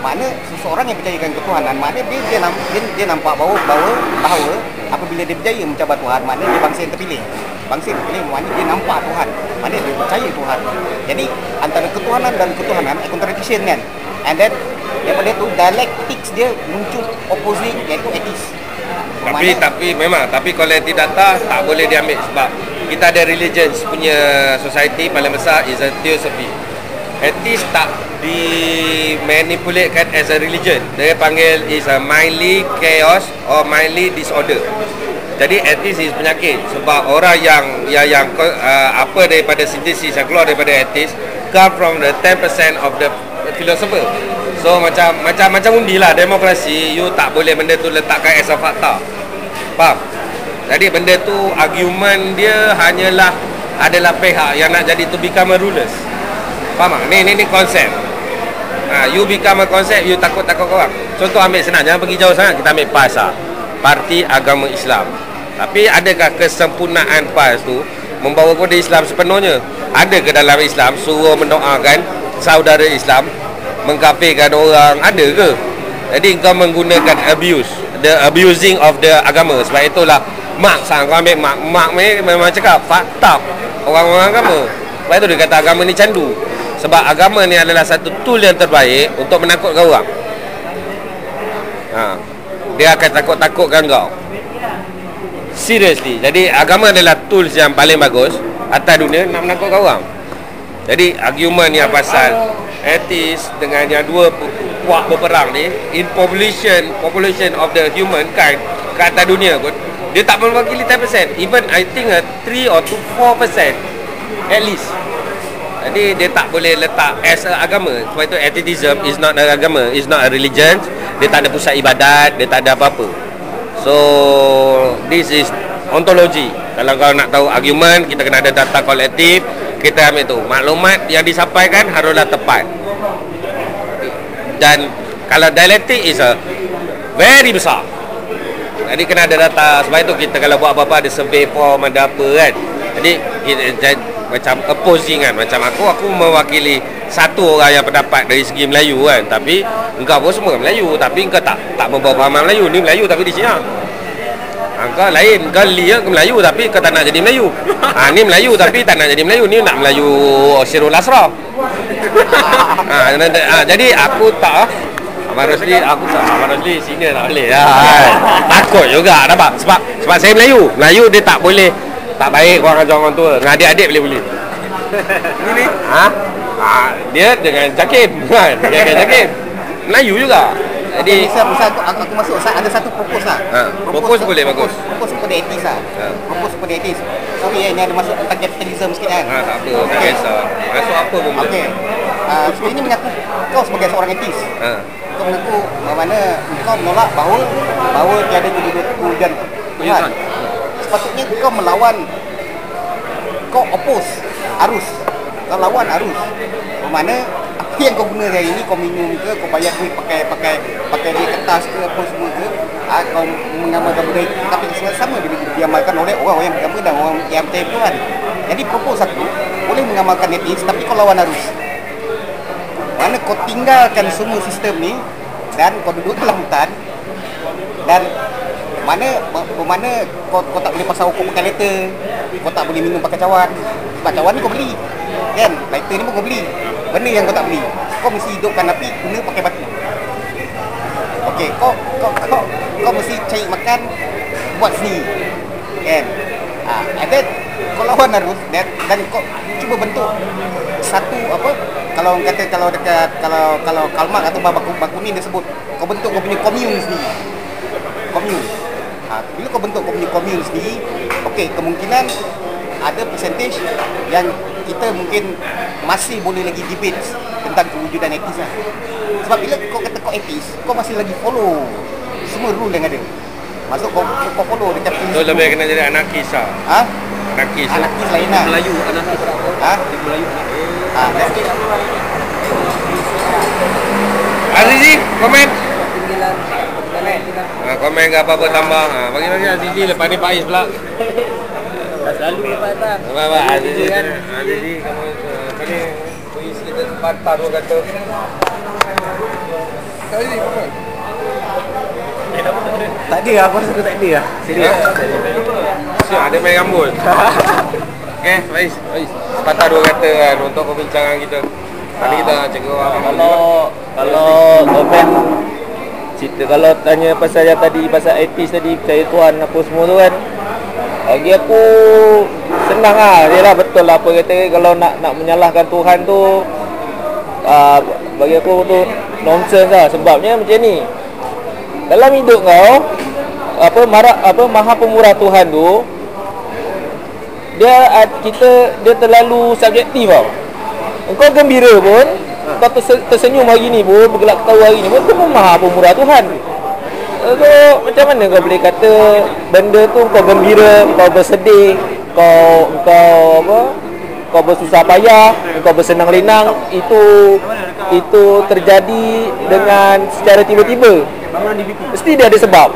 Mana seseorang yang percayakan ketuhanan, mana dia nampak bahawa apabila dia berjaya mencabar Tuhan, mana dia bangsa yang terpilih. Bangsa yang terpilih mana dia nampak Tuhan, mana dia percaya Tuhan. Jadi antara ketuhanan dan ketuhanan contradiction kan. And then daripada tu dialectics dia muncul opposing, iaitu atheist. Tapi memang kalau tidak tak boleh diambil sebab kita ada religions punya society paling besar is a theosophy. Atheist tak dimanipulatekan as a religion. Dia panggil is a mindly chaos or mindly disorder. Jadi atheist is penyakit sebab orang yang apa daripada sintesis yang keluar daripada atheist come from the 10% of the philosopher. So macam undi lah demokrasi, you tak boleh benda tu letakkan as a fakta. Faham? Jadi benda tu argument dia adalah pihak yang nak jadi to become a rulers. Faham tak? Ni konsep. You become a concept, you takut orang. Contoh ambil senang, jangan pergi jauh sangat, kita ambil PAS lah, Parti Agama Islam. Tapi adakah kesempurnaan PAS tu membawa kepada Islam sepenuhnya? Ada ke dalam Islam suruh mendoakan saudara Islam, mengkafirkan orang? Ada ke? Jadi kau menggunakan the abusing of the agama. Sebab itulah Marx, kau ambil Marx ni memang cakap fakta orang-orang agama. Sebab itu dia kata agama ni candu. Sebab agama ni adalah satu tool yang terbaik untuk menakutkan orang. Dia akan takut-takutkan kau. Seriously. Jadi agama adalah tools yang paling bagus atas dunia nak menakutkan orang. Jadi argument yang pasal atheist dengan yang dua puak berperang ni, in population of the humankind ke atas dunia pun, dia tak mewakili 10%. Even I think 3 or 4% at least. Jadi dia tak boleh letak as a agama. Sebab itu atheism is not an agama, is not a religion. Dia tak ada pusat ibadat, dia tak ada apa-apa. So this is ontology. Kalau kau nak tahu argument, kita kena ada data kolektif. Kita ambil tu, maklumat yang disampaikan haruslah tepat. Dan kalau dialektik is a very besar, jadi kena ada data. Sebab itu kita kalau buat apa-apa ada survey form, ada apa kan. Jadi kita macam opposing kan. Macam aku mewakili satu orang yang pendapat dari segi Melayu kan. Tapi engkau pun semua Melayu, tapi engkau tak membawa pahaman Melayu. Ni Melayu tapi di Cina. Engkau lain, kau ke Melayu tapi kau tak nak jadi Melayu. Ni Melayu tapi tak nak jadi Melayu. Ni nak Melayu Syirul Asra. Jadi aku tak Abang Rosli senior tak boleh takut juga nampak. Sebab saya Melayu dia tak boleh, tak baik orang ajar orang tua. Dengan adik-adik boleh. Ini dia dengan Jakim kan. Dia dengan Jakim Melayu juga. Jadi misal aku masuk ada satu propose lah. Propose boleh bagus. Propose kepada etis lah. Propose kepada etis. Sorry ni ada masuk tentang kapitalisme sikit kan. Tak apa, tak kisah. Masuk apa pun boleh. Okey. Sebenarnya ini mengaku kau sebagai seorang etis. Kau mengaku mana kau menolak bahawa tiada wujud dan Tuhan. Sepatutnya kau melawan, kau oppose arus. Kau lawan arus. Bermakna apa yang kau guna hari ni, kau minum ke, kau bayar duit pakai duit kertas ke apa semua ke, kau mengamalkan benda itu, tapi sama diamalkan oleh orang yang beragama dan orang yang percaya Tuhan. Jadi propos satu, boleh mengamalkan etis, tapi kau lawan arus. Mana kau tinggalkan semua sistem ni dan kau duduk dalam hutan, dan mana kau tak boleh pasang rokok pakai lighter, kau tak boleh minum pakai cawan. Sebab cawan ni kau beli, kan? Lighter ni pun kau beli. Benda yang kau tak beli, kau mesti hidupkan api guna pakai batu. Okey, kau mesti cari makan buat sendiri, kan? And then kau lawan arus dan kau cuba bentuk satu apa, kalau orang kata kalau Kalmak atau baku ni dia sebut kau bentuk kau punya commune sendiri. Commune. Bila kau bentuk kau punya commune sendiri, okey, kemungkinan ada percentage yang kita mungkin masih boleh lagi debate tentang kewujudan etis lah. Sebab bila kau kata kau etis, kau masih lagi follow semua rule yang ada. Maksud kau follow dekat So lebih kena jadi anarkis lah. Anarkis lain lah. Melayu anarkis. Melayu anarkis. Azizi, komen. Komen ke apa-apa tambah. Bagi Azizi, lepas ni Faiz pula. Tak selalu lepas tak. Apa Azizi kan? Azizi kamu tadi puisi kita patah dua kata. Azizi komen. Tak ada, aku rasa tak ada lah. Serius? Siap, ada main rambut. Okay, Faiz. Sepatah dua kata kan untuk perbincangan kita. Tadi kita cakap Kalau komen cerita, kalau tanya pasal yang tadi, pasal etis tadi, percaya Tuhan apa semua tu kan, bagi aku senang lah. Yelah, betul lah apa kata, kalau nak menyalahkan Tuhan tu, bagi aku tu nonsense lah. Sebabnya macam ni, dalam hidup kau, Maha Pemurah Tuhan tu, dia terlalu subjektif tau. Kau gembira pun, kau tersenyum hari ni pun, bergelak ketawa hari ni pun, tu pun Maha Pemurah Tuhan. So, macam mana kau boleh kata benda tu kau gembira, kau bersedih, kau bersusah payah, kau bersenang lenang, itu terjadi dengan secara tiba-tiba. Mesti dia ada sebab.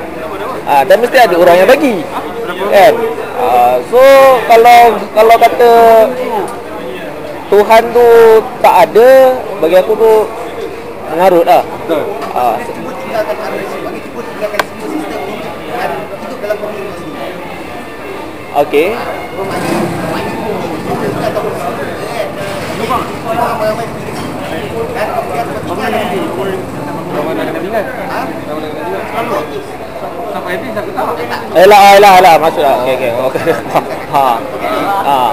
Dan mesti ada orang yang bagi. Kan? So kalau kata Tuhan tu tak ada, bagi aku tu mengarut lah. Cuba tinggalkan arus, cuba tinggalkan semua sistem ni dan hidup dalam komunitas ni. Okey. Elah masuklah. Okey.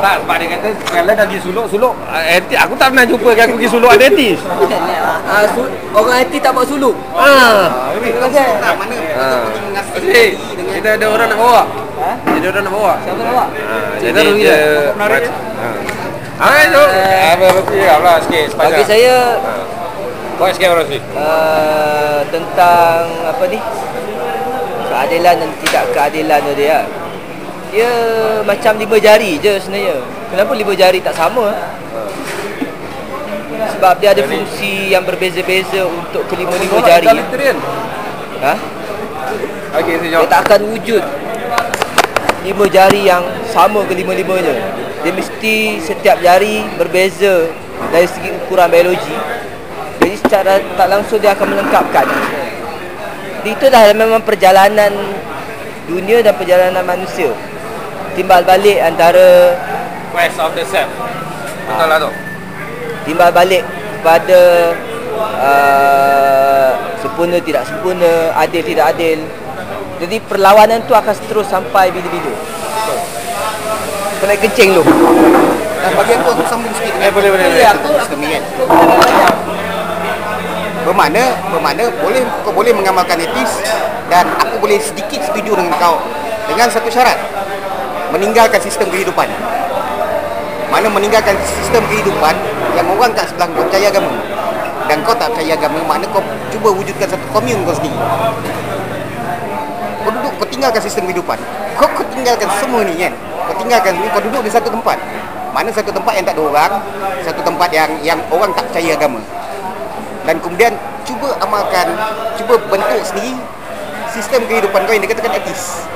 tak, sebab dia kata kalau dah pergi suluk etis, aku tak pernah jumpa aku pergi suluk ada etis. Orang etis tak buat suluk. Kita ada orang nak bawa. Ada orang nak bawa. Siapa nak bawa? Jadi dia apa sikit sepanjang. Bagi saya Kau sikit orang sini. Tentang apa ni, keadilan dan tidak keadilan tu dia. Dia macam 5 jari je sebenarnya. Kenapa 5 jari tak sama? Sebab dia ada fungsi yang berbeza-beza untuk kelima-lima jari. Okey, saya Dia jawab. tak akan wujud 5 jari yang sama kelima-limanya. Dia mesti setiap jari berbeza dari segi ukuran biologi. Jadi secara tak langsung dia akan melengkapkan. Itu dah memang perjalanan dunia dan perjalanan manusia. Timbal balik antara Quest of the self. Betul lah tu. timbal balik kepada sempurna tidak sempurna, adil tidak adil. Jadi perlawanan tu akan terus sampai bila-bila. Kau nak kencing lu. Bagi aku sambung sikit. Boleh. Sistem ni kan. Bermakna kau boleh mengamalkan etis dan aku boleh sedikit setuju dengan kau dengan satu syarat. Meninggalkan sistem kehidupan. Mana meninggalkan sistem kehidupan yang orang kat sebelah kau percaya agama dan kau tak percaya agama, makna kau cuba wujudkan satu komun kau sendiri. Kau tinggalkan sistem kehidupan. Kau tinggalkan semua ni kan. Kau duduk di satu tempat. Mana satu tempat yang tak ada orang, satu tempat yang orang tak percaya agama. dan kemudian cuba amalkan, cuba bentuk sendiri sistem kehidupan kau yang dikatakan etis.